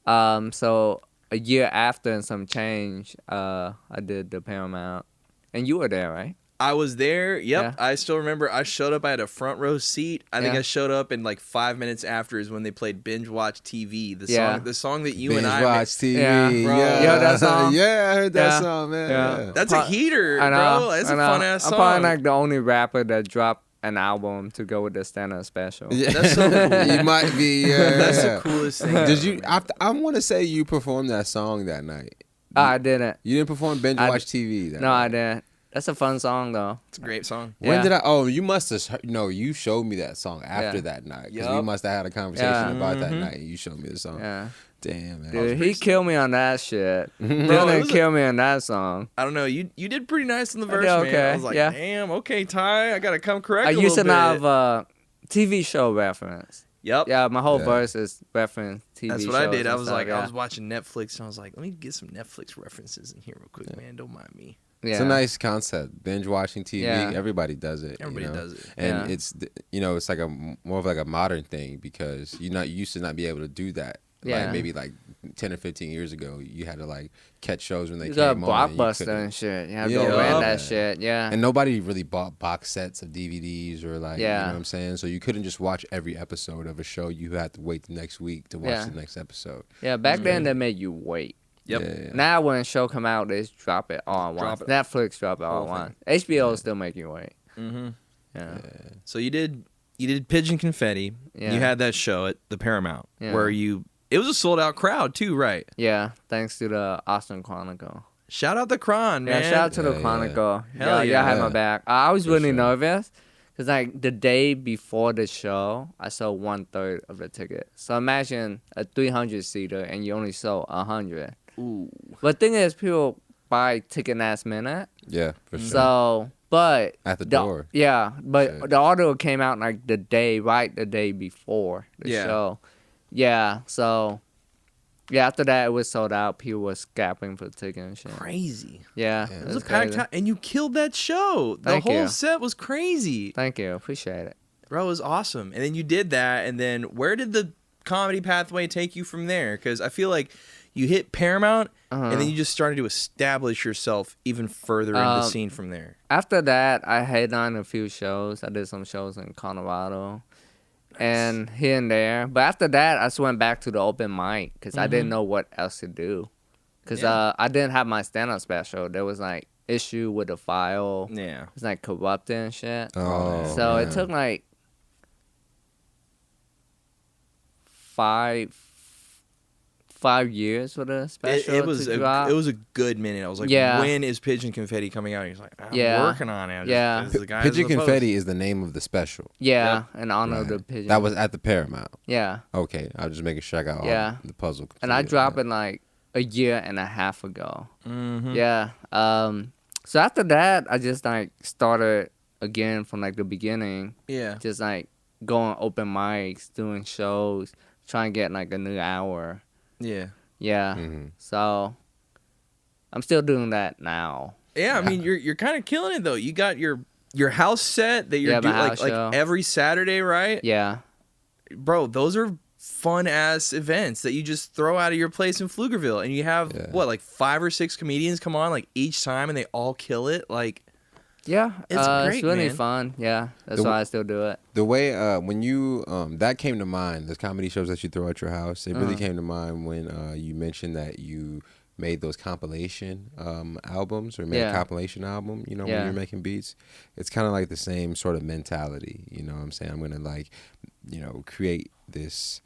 So a year after and some change, I did the Paramount. And you were there, right? I was there. Yep. Yeah. I still remember I showed up. I had a front row seat. I think Yeah. I showed up and like 5 minutes after is when they played Binge Watch TV. Yeah. The song that you Binge and I watch made. TV. Yeah. Yeah, Bro. You heard that song? Yeah, I heard that Yeah. song, man. Yeah. Yeah. That's a heater, I know. bro. That's I a know. fun ass I'm song. probably like the only rapper that dropped an album to go with the stand-up special. Yeah. That's so cool. You might be. Yeah. That's the coolest thing. Did you? I want to say you performed that song that night. I didn't. You didn't perform Binge I- Watch TV. That No, night. I didn't. That's a fun song though. It's a great song. When Yeah. did I? Oh, you must have. No, you showed me that song after Yeah. that night because we Yup. must have had a conversation Yeah. about that Mhm. night. And you showed me the song. Yeah. Damn, man. Dude, he killed me on that shit. Bro, Dylan it was a- killed me on that song. I don't know. You did pretty nice in the I verse, did man. okay, I was like, yeah. damn, okay, Ty, I gotta come correct I a used to little not bit. have a TV show reference. Yep. Yeah, my whole Yeah. verse is reference TV That's shows. what I did. I and was stuff, like, yeah. I was watching Netflix, and I was like, let me get some Netflix references in here real quick, man. Don't mind me. Yeah. It's a nice concept. Binge watching TV. Yeah. Everybody does it. Everybody you know? does it. And Yeah. it's it's like more of like a modern thing because you used to not be able to do that. Yeah. Like maybe like 10 or 15 years ago, you had to like catch shows when they You came got on. And you Blockbuster couldn't- and shit. You have to Yeah. go rent Yeah. that shit. Yeah. And nobody really bought box sets of DVDs or like, you Yeah. know what I'm saying? So you couldn't just watch every episode of a show. You had to wait the next week to watch Yeah. the next episode. Yeah, back then they made you wait. Yep. Yeah. Now when a show come out, they just drop it all at once. Drop it. Netflix drop it all at Whole once. HBO still make you wait. Mm-hmm. Yeah. So you did Pigeon Confetti. Yeah. You had that show at the Paramount Yeah. where it was a sold out crowd too, right? Yeah, thanks to the Austin Chronicle. Shout out the Cron, Yeah, man. shout out to the Yeah, Chronicle. Hell Y'all yeah. had my back. I was For really sure. nervous because like the day before the show, I sold 1/3 of the ticket. So imagine a 300-seater and you only sold 100. Ooh. But the thing is, people buy ticket last minute. Yeah, for sure. So, but At the door. Yeah, but Shit. the audio came out like the day before the Yeah. show. Yeah, so yeah, after that it was sold out. People were scalping for tickets and shit. Crazy. Yeah, Yeah. It it was was a packed crazy. time, and you killed that show. The Thank whole you. set was crazy. Thank you, appreciate it. Bro, it was awesome. And then you did that, and then where did the comedy pathway take you from there? Because I feel like you hit Paramount, and then you just started to establish yourself even further in the scene from there. After that, I headlined a few shows. I did some shows in Colorado and here and there. But after that, I just went back to the open mic because I didn't know what else to do. Because Yeah. I didn't have my stand-up special. There was like issue with the file. Yeah. It's like corrupted and shit. Oh, So it man. took like 5 years for the special It was to drop. it was a good minute. I was like, Yeah. when is Pigeon Confetti coming out? He's like, I'm Yeah. working on it. Yeah. Just- the guys Pigeon in the post. Confetti is the name of the special. yeah, in honor of the Right. pigeon. That was at the Paramount. yeah. Okay, I was just making sure I got all Yeah. the puzzle. And I completed. dropped it like a year and a half ago. Mhm. Yeah. So after that, I just like started again from like the beginning, Yeah. just like going open mics, doing shows, trying to get like a new hour. Yeah. Yeah. Mhm. So I'm still doing that now. Yeah, I mean, you're kind of killing it though. You got your house set that you're Yeah, my doing house like show. every Saturday, right? Yeah. Bro, those are fun ass events that you just throw out of your place in Pflugerville, and you have Yeah. what, like 5 or 6 comedians come on like each time, and they all kill it. Like, Yeah. It's great, It's really man. fun. Yeah. That's The- why I still do it. The way when you that came to mind, the comedy shows that you throw at your house, it really came to mind when you mentioned that you made those compilation albums or made a Yeah. compilation album, you know, when Yeah. you're making beats. It's kind of like the same sort of mentality, you know what I'm saying? I'm going to like, you know, create this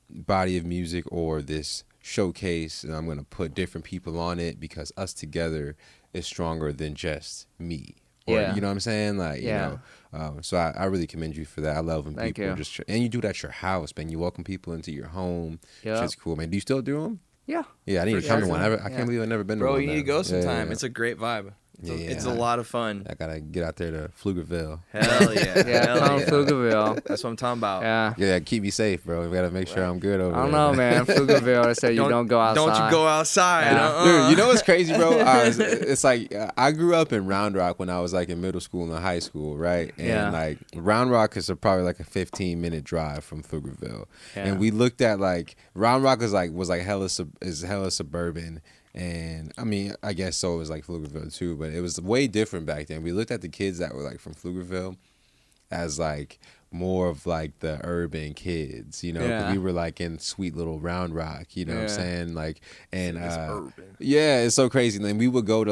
body of music or this showcase and I'm going to put different people on it because us together is stronger than just me. Or, Yeah. you know what I'm saying? Like, Yeah. you know, so I really commend you for that. I love when Thank people you. just, and you do that at your house, man. You welcome people into your home. Yeah. Shit's cool, man. Do you still do them? Yeah. Yeah, I need For to come to sure. one. I Yeah. can't believe I've never been to bro, one. you need to now. go Yeah, sometime. yeah. It's a great vibe. It's a Yeah. lot of fun. I gotta get out there to Pflugerville. Hell yeah. Yeah. Hell Come yeah. Pflugerville. That's what I'm talking about. Yeah. Yeah, keep me safe, bro. We gotta make sure I'm good over I don't there. know, man. Pflugerville, they say you don't go outside. Don't you go outside. Yeah. Dude, you know what's crazy, bro? It's like I grew up in Round Rock when I was like in middle school and high school, right? And Yeah. like Round Rock is probably like a 15-minute drive from Pflugerville. Yeah. And we looked at like Round Rock was hella suburban. And I mean, I guess so it was like Pflugerville too, but it was way different back then. We looked at the kids that were like from Pflugerville as like more of like the urban kids, you know, 'cause Yeah. we were like in sweet little Round Rock, you know what I'm Yeah. saying? Like, and It's urban. yeah, it's so crazy. And then we would go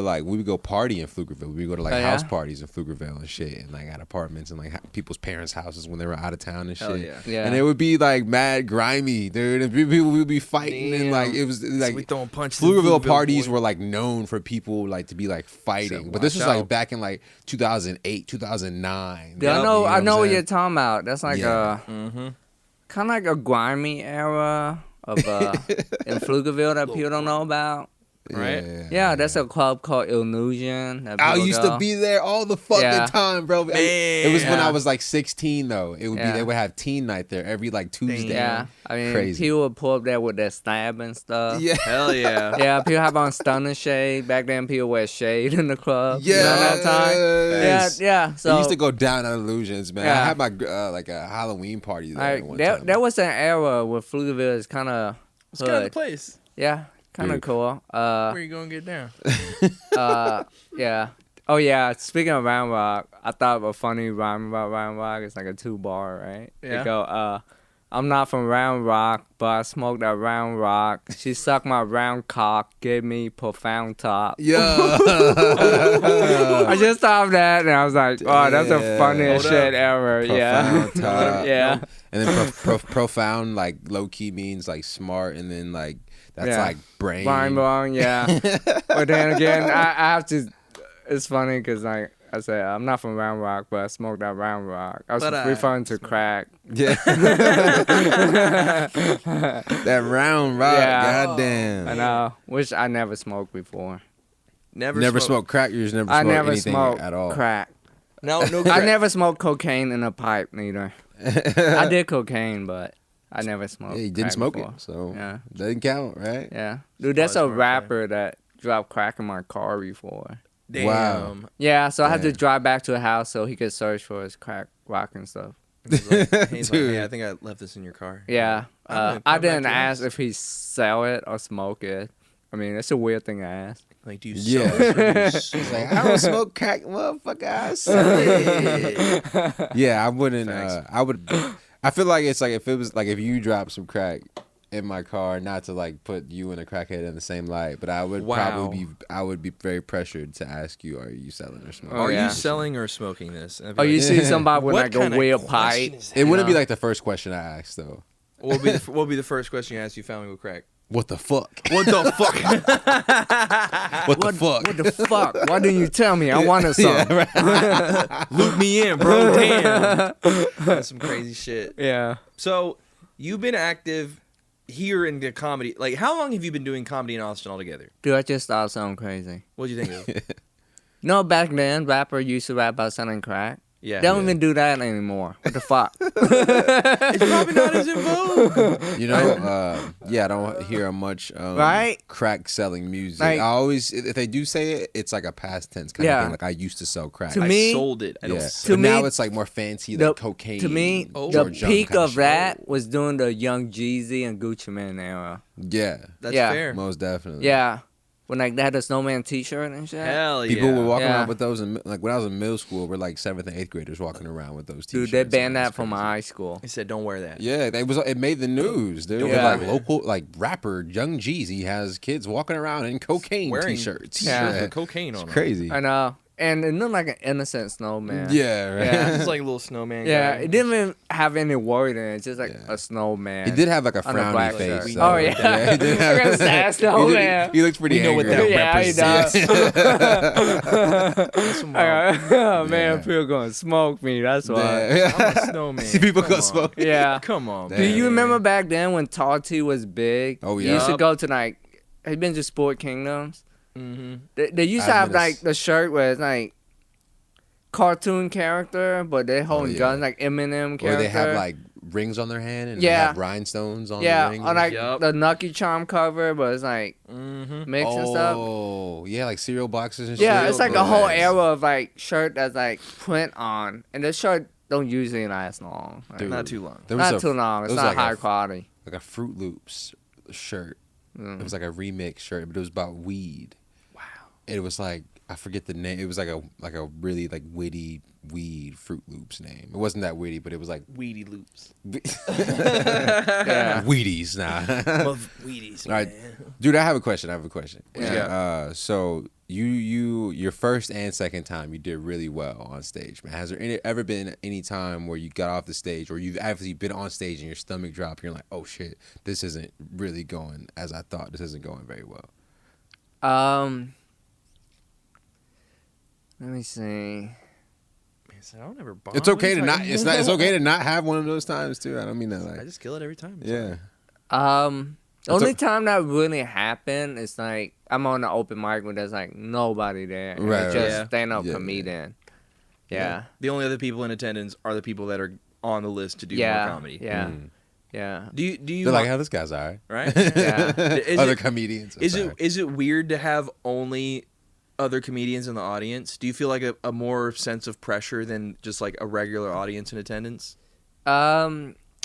party in Pflugerville. We would go to like Oh, yeah? house parties in Pflugerville and shit, and like at apartments and like people's parents' houses when they were out of town and shit. Hell yeah. Yeah. And it would be like mad grimy, dude. And people would be fighting and like it was we like throwing punches. in Pflugerville parties boy. were like known for people like to be like fighting, So but this watch was like out. back in like 2008, 2009. Yeah, you I know I'm what saying? you're talking about. That's like Yeah. Mhm. kind of like a grimy era of in Pflugerville that people don't know about. right? Yeah, that's a club called Illusion. that I people used go. to be there all the fucking Yeah. time, bro. It was when Yeah. I was like 16, though. It would be Yeah. they would have teen night there every like Tuesday. Yeah, I mean, Crazy. people would pull up there with their stab and stuff. Yeah. Hell yeah. Yeah, people have on stunner shade. Back then, people wear shade in the club. Yeah. You know that time? Yeah. So I used to go down on Illusions, man. I Yeah. had my like a Halloween party there one there, time. there was an era where Pflugerville is kind of It's kind of the hood. place. Yeah, kind of Dude. cool. Where you gonna get down? Yeah. Oh yeah. Speaking of Round Rock, I thought of a funny rhyme about Round Rock. It's like a 2-bar, right? Yeah. They go, I'm not from Round Rock, but I smoked that round rock. She sucked my round cock, gave me profound top. Yeah. I just thought of that and I was like, oh, that's the Damn. funniest Hold up. shit ever. Yeah. Profound top. Yeah. And then profound, like low key means like smart, and then like that's Yeah. like brain. Wrong, yeah. But then again, I have to. It's funny because like I said, I'm not from Round Rock, but I smoked that Round Rock. I was But I referring to crack. Yeah. That round rock. Yeah. Goddamn. I know, which I never smoked before. Never smoked crack. You just never I smoked never anything smoked at all. crack. No I crack. never smoked cocaine in a pipe neither. I did cocaine, but I never smoked. Yeah, you didn't crack smoke before. it, so Yeah. doesn't count, right? Yeah, dude, that's a Smart, man. rapper that dropped crack in my car before. Damn. Wow. Yeah, so I had to Damn. drive back to a house so he could search for his crack rock and stuff. He's like, Dude. hey, I think I left this in your car. Yeah, I'm gonna come I back didn't to your ask house. if he sell it or smoke it. I mean, it's a weird thing to ask. Like, do you Yeah. sell this or do you He's like, I don't smoke crack, motherfucker. I sell it. Yeah, I wouldn't. Facts. I would. I feel like it's like if it was like if you dropped some crack in my car, not to like put you and a crackhead in the same light, but I would Wow. probably be. I would be very pressured to ask you, are you selling or smoking? Oh, Are yeah. you selling or smoking this? And I'd be Oh, you like, see somebody with what like a kind of weird question pipe? is It wouldn't be know? like the first question I asked though. What will be the first question you ask you found me with crack? What the fuck? What the fuck? What the fuck? What the fuck? Why didn't you tell me? I wanted some. Yeah, right. Loop me in, bro. Damn. That's some crazy shit. Yeah. So, you've been active here in the comedy. Like, how long have you been doing comedy in Austin altogether? Dude, I just thought something crazy. What'd you think of? No, back then, rapper used to rap about selling crack. Yeah. They don't even do that anymore. What the fuck? It's probably not as in vogue. You know, yeah, I don't hear much Right? crack selling music. Like- I always, if they do say it, it's like a past tense kind Yeah. of thing. Like I used to sell crack. To I me- sold it. I don't Yeah. sell But To now me, it's like more fancy, the- like cocaine. To me, Oh. the George Young peak kinda of shit. that was during the Young Jeezy and Gucci Mane era. Yeah, That's Yeah. fair. most definitely. Yeah. When like they had the snowman t-shirt and shit. Hell yeah. People were walking Yeah. around with those, like when I was in middle school, we're like 7th and 8th graders walking around with those t-shirts. Dude, they banned man. that It's from my crazy. high school. He said, don't wear that. Yeah, it made the news, dude. Yeah. Like local, like rapper Young Jeezy has kids walking around in cocaine Wearing t-shirts. Yeah. with cocaine on It's it. crazy. I know. And it looked like an innocent snowman. Yeah, right. Yeah. It's like a little snowman Yeah, guy. it didn't even have any word in it. It's just like Yeah. a snowman. He did have like a On a frowny black face. shirt. though. Oh, yeah. he did Like a sad snowman. He looked pretty We know what angry. that Yeah, he That's some wild. Oh man, Yeah. people gonna smoke me. That's why. Yeah. I'm a snowman. See people Come go on. smoke. Yeah. Come on. Damn. Do man. you remember back then when Tati was big? Oh, You yeah. used to Yup. go to like. Have you been to Sport Kingdoms? Mm-hmm. They used to I've have been to like the shirt where it's like cartoon character, but they holding yeah. guns like Eminem Or character. they have like rings on their hand and Yeah. they have rhinestones on yeah, the ring. on like Yup. the Nucky Charm cover, but it's like Mm-hmm. mix and stuff. Oh, yeah, like cereal boxes and Yeah, shit. it's like Oh, a whole nice. era of like shirt that's like print on, and the shirt don't usually last long. Like, Dude. Not too long. There was not too long. It's there was not like high a- quality. like a Fruit Loops shirt. Mm. It was like a remix shirt, but it was about weed. Wow. It was like I forget the name. It was like a really like witty weed Fruit Loops name. It wasn't that witty, but it was like Weedy loops. Yeah. Wheaties. Nah. Love Wheaties, All right. man. Dude, I have a question. Yeah. So your first and second time you did really well on stage, man. Has there ever been any time where you got off the stage or you've actually been on stage and your stomach dropped? You're like, oh shit, this isn't really going as I thought. This isn't going very well. Let me see. Man, so I don't ever bomb. It's okay What to are you not. talking It's not. It's okay to not have one of those times too. I don't mean that about? I like. just kill it every time. It's Yeah. The only time that really happened is like I'm on an open mic when there's like nobody there. And Right, it's right. just Yeah. stand-up Yeah, comedian. Yeah. The only other people in attendance are the people that are on the list to do Yeah. more comedy. Yeah. Mm. Yeah. Do you They're like, "Oh, this guy's alright." right? Yeah. Is Other it- comedians. Is sorry. it weird to have only other comedians in the audience? Do you feel like a more sense of pressure than just like a regular audience in attendance?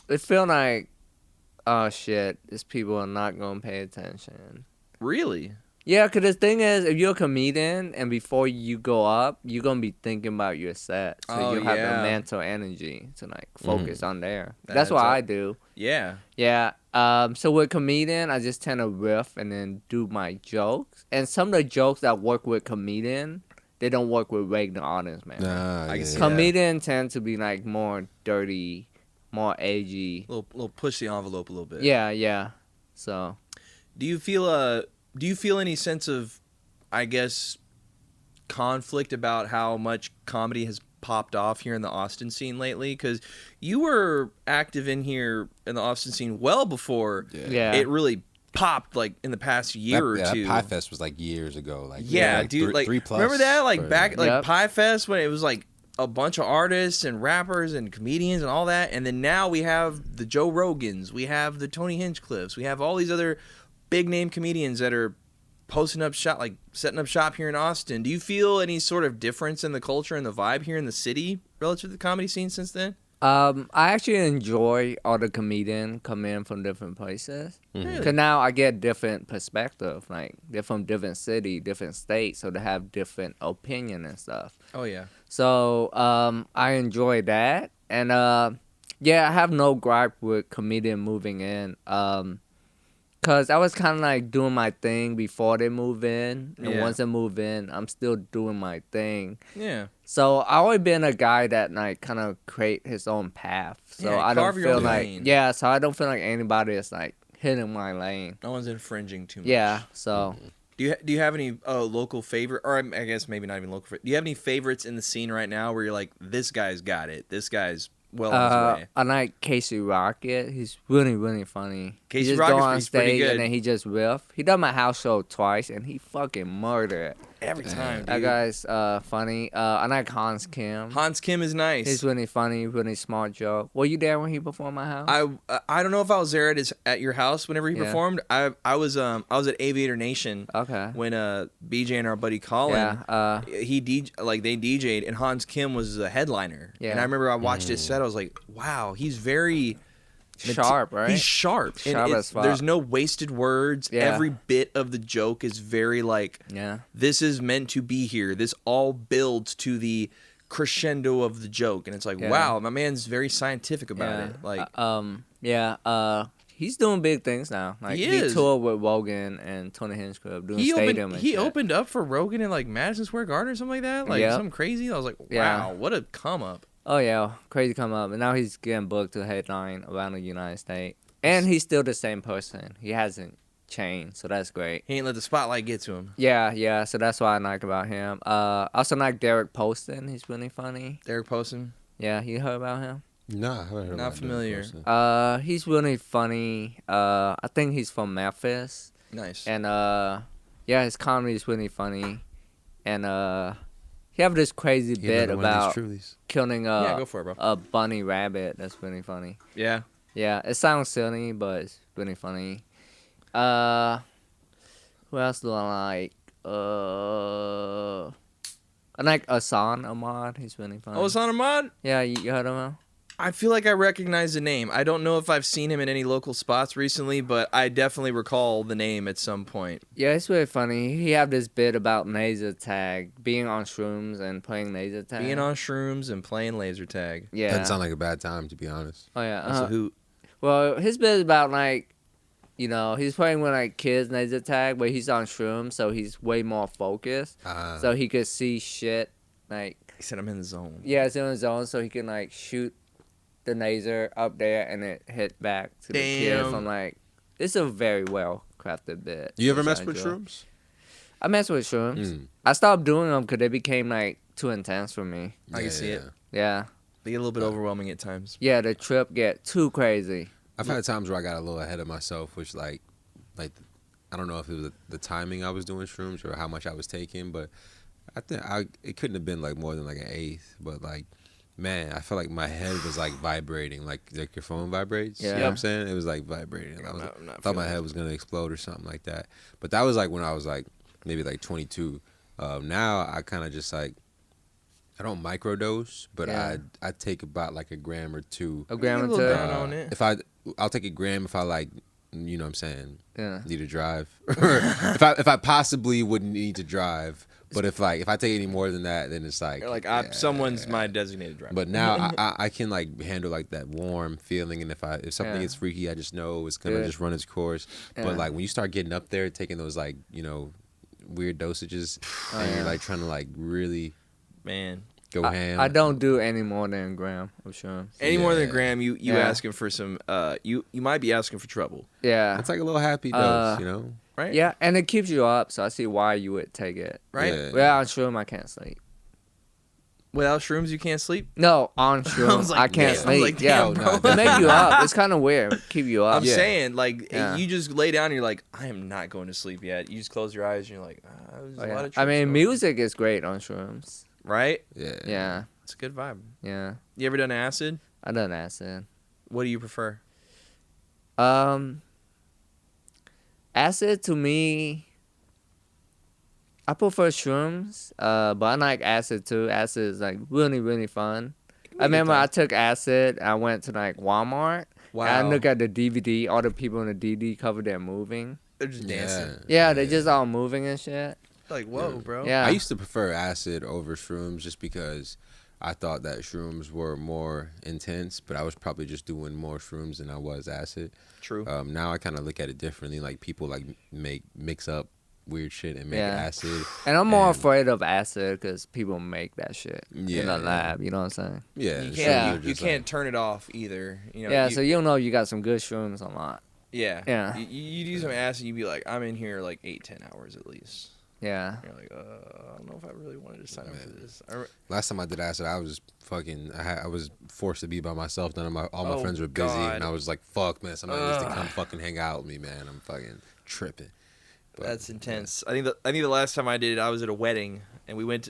It feel like, oh shit, these people are not gonna pay attention. Really? Yeah, cause the thing is, if you're a comedian and before you go up, you're gonna be thinking about your set, so Oh, you have yeah. the mental energy to like focus on there. That That's adds what up. I do. Yeah. Yeah. So with comedian, I just tend to riff and then do my jokes. And some of the jokes that work with comedian, they don't work with regular audience, man. Nah, I can see yeah. that. Comedian tend to be like more dirty, more edgy. Little push the envelope a little bit. Yeah, yeah. So Do you feel any sense of, I guess, conflict about how much comedy has popped off here in the Austin scene lately? Because you were active in here in the Austin scene well before yeah. it really popped, like in the past year or two. That Pie Fest was like years ago. Like Yeah, like dude. Like, 3 plus. remember that? Like for- back, like Yep. Pie Fest when it was like a bunch of artists and rappers and comedians and all that, and then now we have the Joe Rogans, we have the Tony Hinchcliffes, we have all these other big name comedians that are posting up shop, like setting up shop here in Austin. Do you feel any sort of difference in the culture and the vibe here in the city relative to the comedy scene since then? I actually enjoy all the comedians come in from different places. Mhm. Cause now I get different perspective. Like they're from different city, different states, so they have different opinion and stuff. Oh yeah. So I enjoy that, and yeah, I have no gripe with comedian moving in. Cause I was kind of like doing my thing before they move in, and Yeah. once they move in, I'm still doing my thing. Yeah. So I always been a guy that like kind of create his own path. So Yeah, I don't carve your feel own like lane. so I don't feel like anybody is like hitting my lane. No one's infringing too much. Yeah. So Do you have any local favorite, or I guess maybe not even local? Do you have any favorites in the scene right now where you're like, this guy's got it, this guy's well on his way? I like Casey Rocket. He's really, really funny. Casey he just Rocket's go on he's pretty stage good. and then he just riff. He done my house show twice and he fucking murdered. Every time, That dude. guy's funny. I like Hans Kim. Hans Kim is nice. He's really funny, really smart joke. Were you there when he performed my house? I don't know if I was there at your house whenever he Yeah. performed. I was at Aviator Nation Okay. when BJ and our buddy Colin Yeah. they DJ'd and Hans Kim was a headliner. Yeah. And I remember I watched his set. I was like, wow, he's very Sharp, right? He's sharp. And Sharp it's- as fuck. there's no wasted words. Yeah. Every bit of the joke is very like, Yeah. this is meant to be here. This all builds to the crescendo of the joke, and it's like, Yeah. wow, my man's very scientific about Yeah. it. Like, He's doing big things now. Like He he is. toured with Rogan and Tony Hinchcliffe doing he stadium opened and he shit. opened up for Rogan in like Madison Square Garden or something like that, like Yep. something crazy. I was like, wow, Yeah. what a come up. Oh yeah, crazy come up, and now he's getting booked to headline around the United States, and he's still the same person. He hasn't changed, so that's great. He ain't let the spotlight get to him. Yeah, so that's what I like about him. I also like Derek Poston. He's really funny. Derek Poston, Yeah, you heard about him? Nah, I haven't heard Not about that familiar. person. He's really funny. I think he's from Memphis, nice. and yeah, his comedy is really funny, and he have this crazy He bit another one of about these Trulies. killing Yeah, go for it, bro. a bunny rabbit. That's really funny. Yeah, Yeah, it sounds silly, but it's really funny. Who else do I like? I like Asan Ahmad. He's really funny. oh, Hassan Ahmad. Yeah, you heard of him? I feel like I recognize the name. I don't know if I've seen him in any local spots recently, but I definitely recall the name at some point. Yeah, it's really funny. He have this bit about laser tag, being on shrooms and playing laser tag. Being on shrooms and playing laser tag. Yeah. Doesn't sound like a bad time, to be honest. Oh yeah. That's a hoot. Well, his bit is about like, you know, he's playing with like kids laser tag, but he's on shrooms, so he's way more focused, so he could see shit like. He said I'm in the zone. Yeah, it's in the zone, so he can like shoot the laser up there and it hit back to the kids. Damn. I'm like, it's a very well crafted bit. You ever which mess I with enjoy. shrooms? I mess with shrooms. Mm. I stopped doing them because they became like too intense for me. I can see it. Yeah, They get a little bit overwhelming at times. yeah, the trip get too crazy. I've had times where I got a little ahead of myself, which like like I don't know if it was the timing I was doing shrooms or how much I was taking, but I think it couldn't have been like more than like an eighth. But like, man, I felt like my head was like vibrating, like your phone vibrates. Yeah. You know what I'm saying? It was like vibrating. I'm I not thought my feeling head was gonna explode or something like that. But that was like when I was like maybe like 22. Now I kind of just like I don't microdose, but Yeah. I take about like a gram or two. A gram a or little two. down on it. If I'll take a gram if I like, you know what I'm saying, Yeah. need to drive, or if I possibly wouldn't need to drive. But if I take any more than that, then it's like You're like yeah. someone's my designated driver. But now I can like handle like that warm feeling, and if something Yeah. gets freaky, I just know it's gonna Good. just run its course. Yeah. But like when you start getting up there, taking those like weird dosages, and yeah. you're like trying to like really man, go ham. I don't do any more than a gram of shrooms. any more than a Yeah. gram, you Yeah. asking for some. You might be asking for trouble, Yeah. It's like a little happy dose, you know. right? Yeah, and it keeps you up, so I see why you would take it. Right. Yeah. Without shroom, I can't sleep. Without shrooms, you can't sleep. No, on shrooms, like, I can't damn. I was sleep. like, yeah, damn, bro. to make you up. It's kind of weird. Keep you up. I'm Yeah. saying, like, Yeah. you just lay down and you're like, I am not going to sleep yet. You just close your eyes and you're like, there's Oh, a yeah. lot of I trips mean, going on. music is great on shrooms. right? Yeah. Yeah, It's a good vibe. yeah. You ever done acid? I done acid. What do you prefer? Acid to me, I prefer shrooms. But I like acid too. Acid is like really, really fun. I remember I took acid. I went to like Walmart. Wow. And I look at the DVD. All the people in the DVD cover, they're moving. They're just dancing. Yeah, they're just all moving and shit. Like, whoa, bro. Yeah. I used to prefer acid over shrooms just because I thought that shrooms were more intense, but I was probably just doing more shrooms than I was acid. True. Now I kind of look at it differently. Like people like mix up weird shit and make Yeah. acid. And I'm more And- afraid of acid because people make that shit in Yeah. the lab. You know what I'm saying? Yeah, You shrooms can't, are you just, can't turn it off either. You know, Yeah, you, so you know you got some good shrooms a lot. yeah. Yeah. You do some acid, you'd be like, I'm in here like 8-10 hours at least. Yeah. You're like, I don't know if I really wanted to sign up for this. Last time I did acid, I was fucking. I was forced to be by myself. None of all my Oh, friends were busy, God. and I was like, "Fuck, man, somebody needs to come fucking hang out with me, man. I'm fucking tripping." But, That's intense. I think the last time I did it, I was at a wedding, and we went.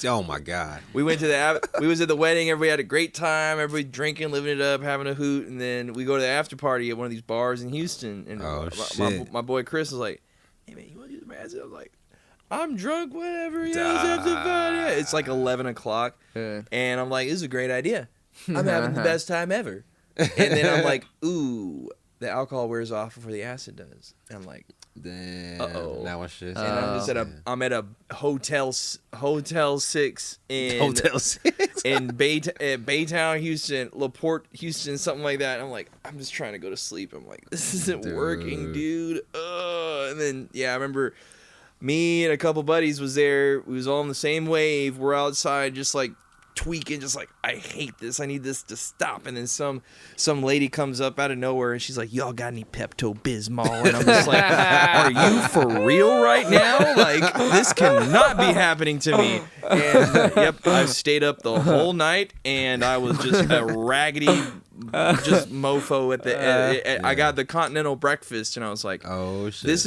Oh my god. We went to we was at the wedding. Everybody had a great time. Everybody drinking, living it up, having a hoot, and then we go to the after party at one of these bars in Houston. And Oh, my shit. boy Chris was like, "Hey man, you want to do some acid?" I was like, "I'm drunk, whatever." Yeah, it's like 11 o'clock, Yeah. and I'm like, "This is a great idea. I'm having the best time ever." And then I'm like, "Ooh, the alcohol wears off before the acid does." And I'm like, Damn. Uh-oh. Now it's just. and I'm just at a Hotel 6 in Hotel 6. in Baytown, Houston, LaPorte, Houston, something like that. And I'm like, I'm just trying to go to sleep. I'm like, this isn't working, dude. And then I remember me and a couple buddies was there. We was all on the same wave. We're outside, just like tweaking, just like, I hate this. I need this to stop. And then some lady comes up out of nowhere and she's like, y'all got any Pepto-Bismol? And I'm just like, are you for real right now? Like, this cannot be happening to me. And yep, I stayed up the whole night and I was just a raggedy just mofo at the I got the continental breakfast and I was like, Oh shit. this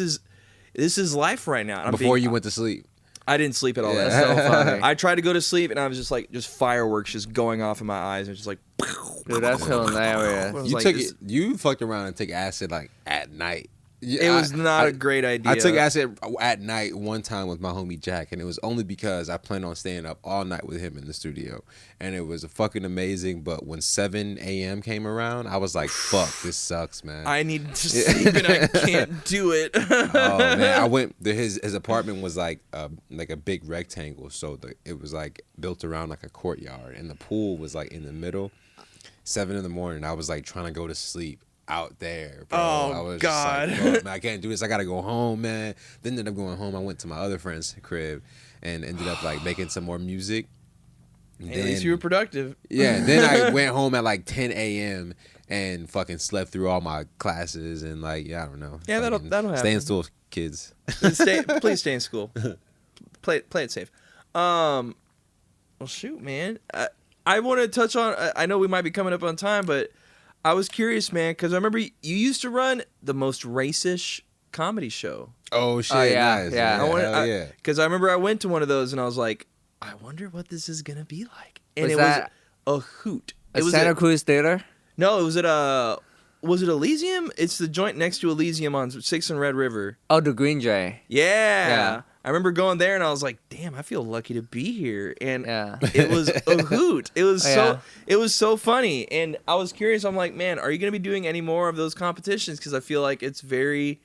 is life right now. And I'm before being- you went to sleep. I didn't sleep at all. Yeah. That's so funny. I tried to go to sleep and I was just like, just fireworks just going off in my eyes. And just like, Dude, that's hilarious. I was You like, took this- it. You fucked around and took acid like at night. It was not a great idea. I took acid at night one time with my homie Jack, and it was only because I planned on staying up all night with him in the studio, and it was fucking amazing. But when 7 a.m. came around, I was like, "Fuck, this sucks, man." I need to sleep and I can't do it. Oh man, I went. His apartment was like a big rectangle, so it was like built around like a courtyard, and the pool was like in the middle. 7 in the morning, I was like trying to go to sleep out there, bro. Oh, I was God. just like, "Fuck, man, I can't do this. I gotta go home, man." Then ended up going home. I went to my other friend's crib and ended up like making some more music. And At least you were productive. yeah, then I went home at like 10 a.m. and fucking slept through all my classes and like, I don't know. Yeah, that'll Fucking happen. Stay in school, kids. Please stay in school. Play it safe. Well, shoot, man. I want to touch on. I know we might be coming up on time, but I was curious, man, because I remember you used to run the most racish comedy show. Oh shit! Oh, yeah, nice. yeah. Yeah. Because I remember I went to one of those and I was like, I wonder what this is gonna be like. And Was it that was a hoot. a It was Santa Cruz Theater? no, it was at was it Elysium? It's the joint next to Elysium on 6th and Red River. Oh, the Green Jay. Yeah. Yeah. I remember going there and I was like, damn, I feel lucky to be here. And Yeah. it was a hoot. It was Yeah. it was so funny. And I was curious. I'm like, man, are you gonna be doing any more of those competitions? Because I feel like it's very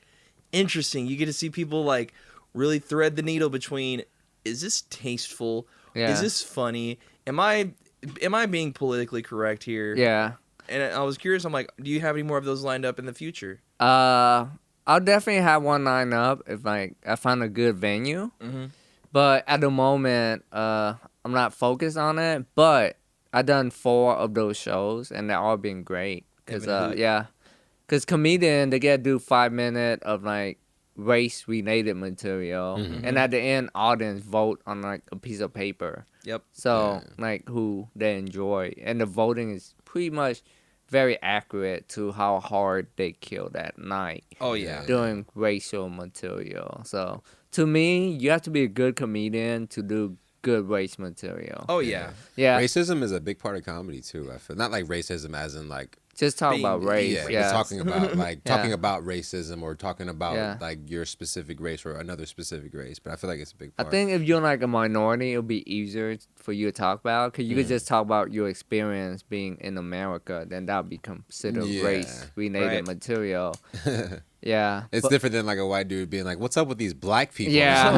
interesting. You get to see people like really thread the needle between, is this tasteful? Yeah. Is this funny? Am I being politically correct here? Yeah. And I was curious. I'm like, do you have any more of those lined up in the future? I'll definitely have one lined up if like I find a good venue. Mhm. But at the moment, I'm not focused on it. But I done 4 of those shows and they're all been great. Cause cause comedian they get to do 5 minutes of like race related material, and at the end, audience vote on like a piece of paper. Yep. So like who they enjoy, and the voting is pretty much very accurate to how hard they kill that night Oh yeah. doing racial material. So to me, you have to be a good comedian to do good race material. Oh yeah. Yeah, Racism is a big part of comedy too. I feel not like racism as in like just talk being- about race. but Yeah, talking about like Yeah. talking about racism or talking about Yeah. like your specific race or another specific race. But I feel like it's a big I part. think if you're like a minority, it'll be easier for you to talk about because you could just talk about your experience being in America. Then that would be considered Yeah. race-related Right. material. Yeah, It's but- different than like a white dude being like, "What's up with these black people?" Yeah,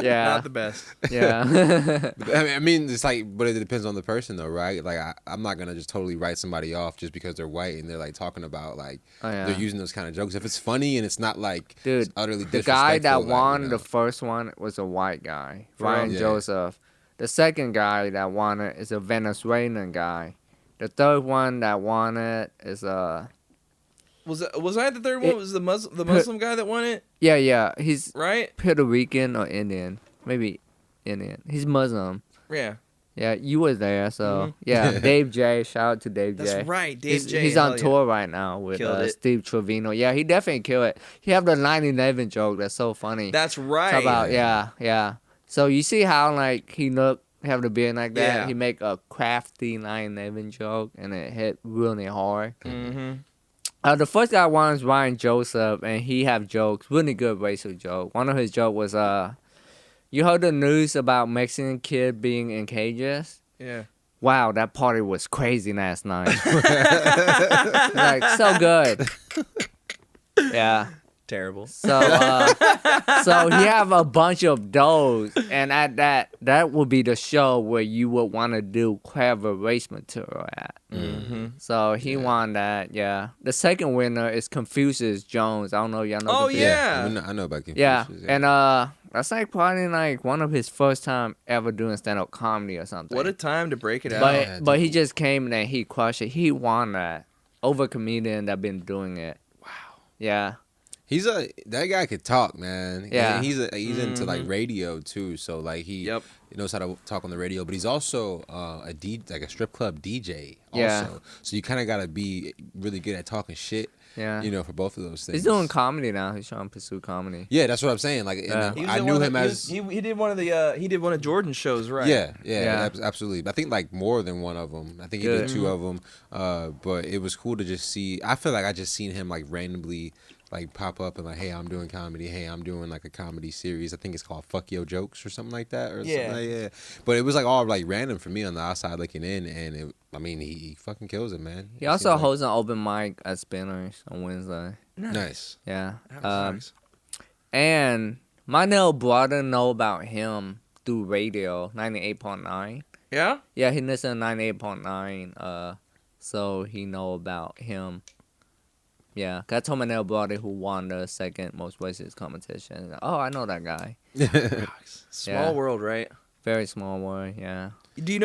yeah, Not the best. yeah. I mean, it's like, but it depends on the person, though, right? Like, I'm not gonna just totally write somebody off just because they're white and they're like talking about like Oh, yeah. they're using those kind of jokes. If it's funny and it's not like Dude, utterly the guy that disrespectful, like, won you the know. first one was a white guy, For real? Ryan Yeah. Joseph. The second guy that won it is a Venezuelan guy. The third one that won it is a Was I the third one? Was the Muslim guy that won it? yeah. He's Right? Puerto Rican or Indian, maybe Indian. He's Muslim. Yeah. Yeah, you were there, so Mhm. yeah. Dave J, shout out to Dave J. That's right. Dave J. He's hell on yeah. tour right now with Killed it. Steve Trevino. Yeah, he definitely killed it. He have the 9/11 joke that's so funny. That's right. Talk about yeah. So you see how like he look have the beard like that. Yeah. He make a crafty 9/11 joke and it hit really hard. Mm-hmm. The first guy was Ryan Joseph and he have jokes, really good racial joke. One of his joke was you heard the news about Mexican kid being in cages? Yeah. Wow, that party was crazy last night. Like so good. Yeah. Terrible. So he have a bunch of those, and at that would be the show where you would want to do clever race material at. Mm-hmm. So he won that. Yeah. The second winner is Confucius Jones. I don't know if y'all know. Oh, Confucius. yeah. I know about Confucius. Yeah, and that's like probably like one of his first time ever doing stand up comedy or something. What a time to break it out. but Yeah, but he just came and he crushed it. He won that over a comedian that been doing it. Wow. Yeah. That guy could talk, man. Yeah. And he's into like radio too, so like he Yep. knows how to talk on the radio. But he's also like a strip club DJ. Also. Yeah. So you kind of gotta be really good at talking shit. Yeah. You know, for both of those things. He's doing comedy now. He's trying to pursue comedy. Yeah, that's what I'm saying. Like, Yeah. He was I in knew one of him the- as. he did one of the he did one of Jordan's shows, right? Yeah, Yeah. absolutely. I think like more than one of them. I think he Good. did 2 of them. But it was cool to just see. I feel like I just seen him like randomly like pop up and like, hey, I'm doing comedy. Hey, I'm doing like a comedy series. I think it's called Fuck Yo Jokes or something like that. Or Yeah. something like, yeah. But it was like all like random for me on the outside looking in, and he fucking kills it, man. He It also seems like- hosts an open mic at Spinners on Wednesday. nice. Yeah. That was nice. And my little brother know about him through radio, 98.9. Yeah? Yeah, he listen to 98.9. So he know about him. Yeah, 'cause I told my little brother who won the second most racist competition. Oh, I know that guy. Small Yeah. world, right? Very small boy. Yeah. Do you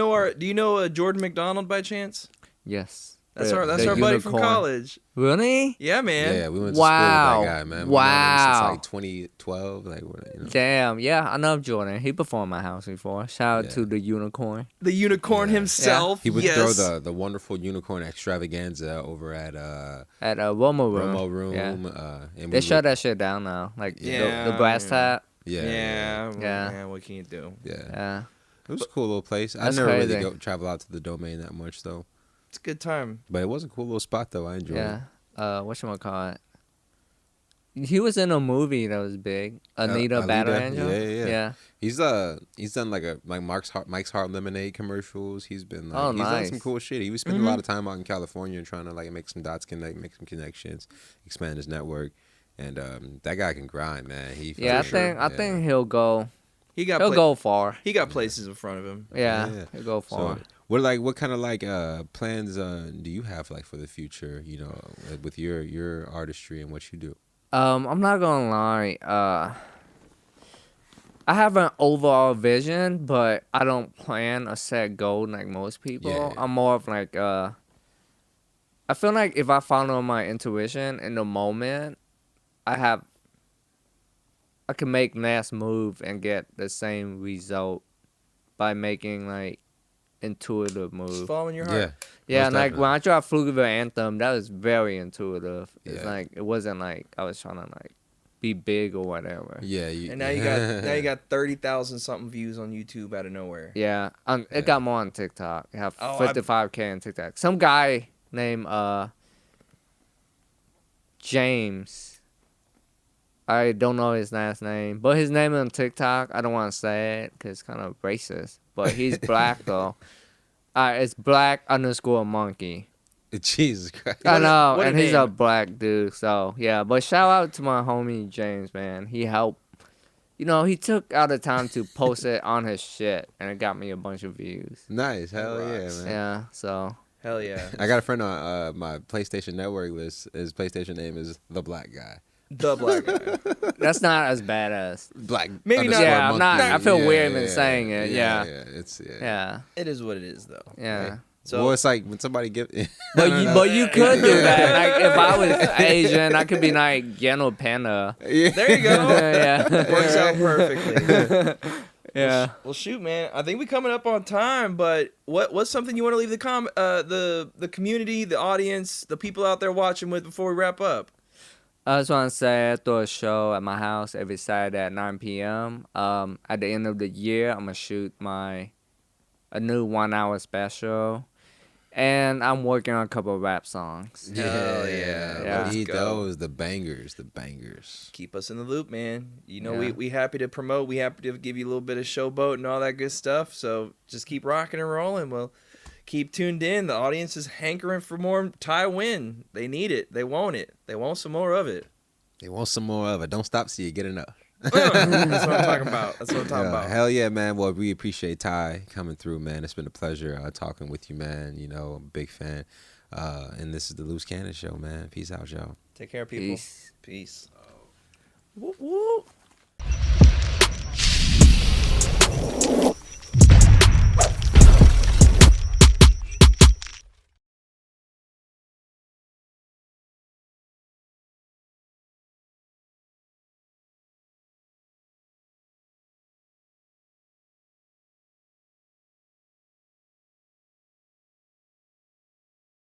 know Jordan McDonald by chance? Yes. That's The- our the buddy from unicorn. college. Really? Yeah, man. Yeah, we went to Wow. school with that guy, man. We've known him Wow. since like 2012, like you know. Damn. Yeah, I know Jordan. He performed at my house before. Shout out Yeah. to the unicorn. The unicorn Yeah. himself. He would yes. throw the wonderful unicorn extravaganza over at At a Romo Room. Romo Room. Yeah. And They we shut would- that shit down now. Like Yeah. the brass tap. Yeah, Yeah. Yeah. Man, what can you do? yeah. Yeah. It was a cool little place. I That's never really crazy. travel out to the Domain that much though, It's a good time. but it was a cool little spot though. I enjoyed it. Yeah. Whatchamacallit? He was in a movie that was big. Anita Battle Alita? Angel. Yeah. He's done like Mike's Heart Lemonade commercials. He's been like, Oh, he's done some nice. cool shit. He was spending a lot of time out in California and trying to like make some dots connect, make some connections, expand his network. And that guy can grind, man. Yeah, I think he'll go. He got He'll go far. He got places in front of him. Yeah, Yeah. he'll go far. So, what kind of like plans do you have like for the future? You know, with your artistry and what you do. I'm not gonna lie. I have an overall vision, but I don't plan a set goal like most people. Yeah. I'm more of like I feel like if I follow my intuition in the moment, I can make next move and get the same result by making like intuitive Just move. following your heart. Yeah, most and like definitely. when I dropped P-Ville Anthem, that was very intuitive. It's Yeah. like it wasn't like I was trying to like be big or whatever. Yeah, And now you got 30,000 something views on YouTube out of nowhere. Yeah, it got more on TikTok. It have Oh, 55K on TikTok. Some guy named James. I don't know his last name, but his name on TikTok, I don't want to say it because it's kind of racist. But he's black though. It's black_monkey. Jesus Christ. I know, what a and he's a name. black dude. So yeah, but shout out to my homie James, man. He helped. You know, he took out the time to post it on his shit, and it got me a bunch of views. Nice, hell yeah, Rocks. man. Yeah, so Hell yeah. I got a friend on my PlayStation Network list. His PlayStation name is the Black Guy. The black guy. that's not as bad as. Black. Maybe not- underscore Yeah, I'm not- monkey. I feel weird even saying it, yeah. It's Yeah, It is what it is, though. yeah. So well, it's like when somebody give. But you could do that. Like if I was Asian, I could be like Yano Panda. Yeah. there you go. yeah, Works out perfectly. yeah. Well, shoot, man. I think we're coming up on time, but what's something you want to leave the community, the audience, the people out there watching with before we wrap up? I just want to say I do a show at my house every Saturday at 9 p.m. At the end of the year, I'm gonna shoot a new 1-hour special, and I'm working on a couple of rap songs. Hell yeah. Yeah. Let's Need go. those, the bangers. Keep us in the loop, man. You know, Yeah. we happy to promote. We happy to give you a little bit of showboat and all that good stuff. So just keep rocking and rolling. We'll keep tuned in. The audience is hankering for more Ty Win. They need it. They want it. They want some more of it. They want some more of it. Don't stop till you get enough. That's what I'm talking about. That's what I'm talking about. Hell yeah, man. Well, we appreciate Ty coming through, man. It's been a pleasure talking with you, man. You know, I'm a big fan. And this is the Loose Cannon Show, man. Peace out, y'all. Take care, people. Peace. Peace. Whoop, whoop.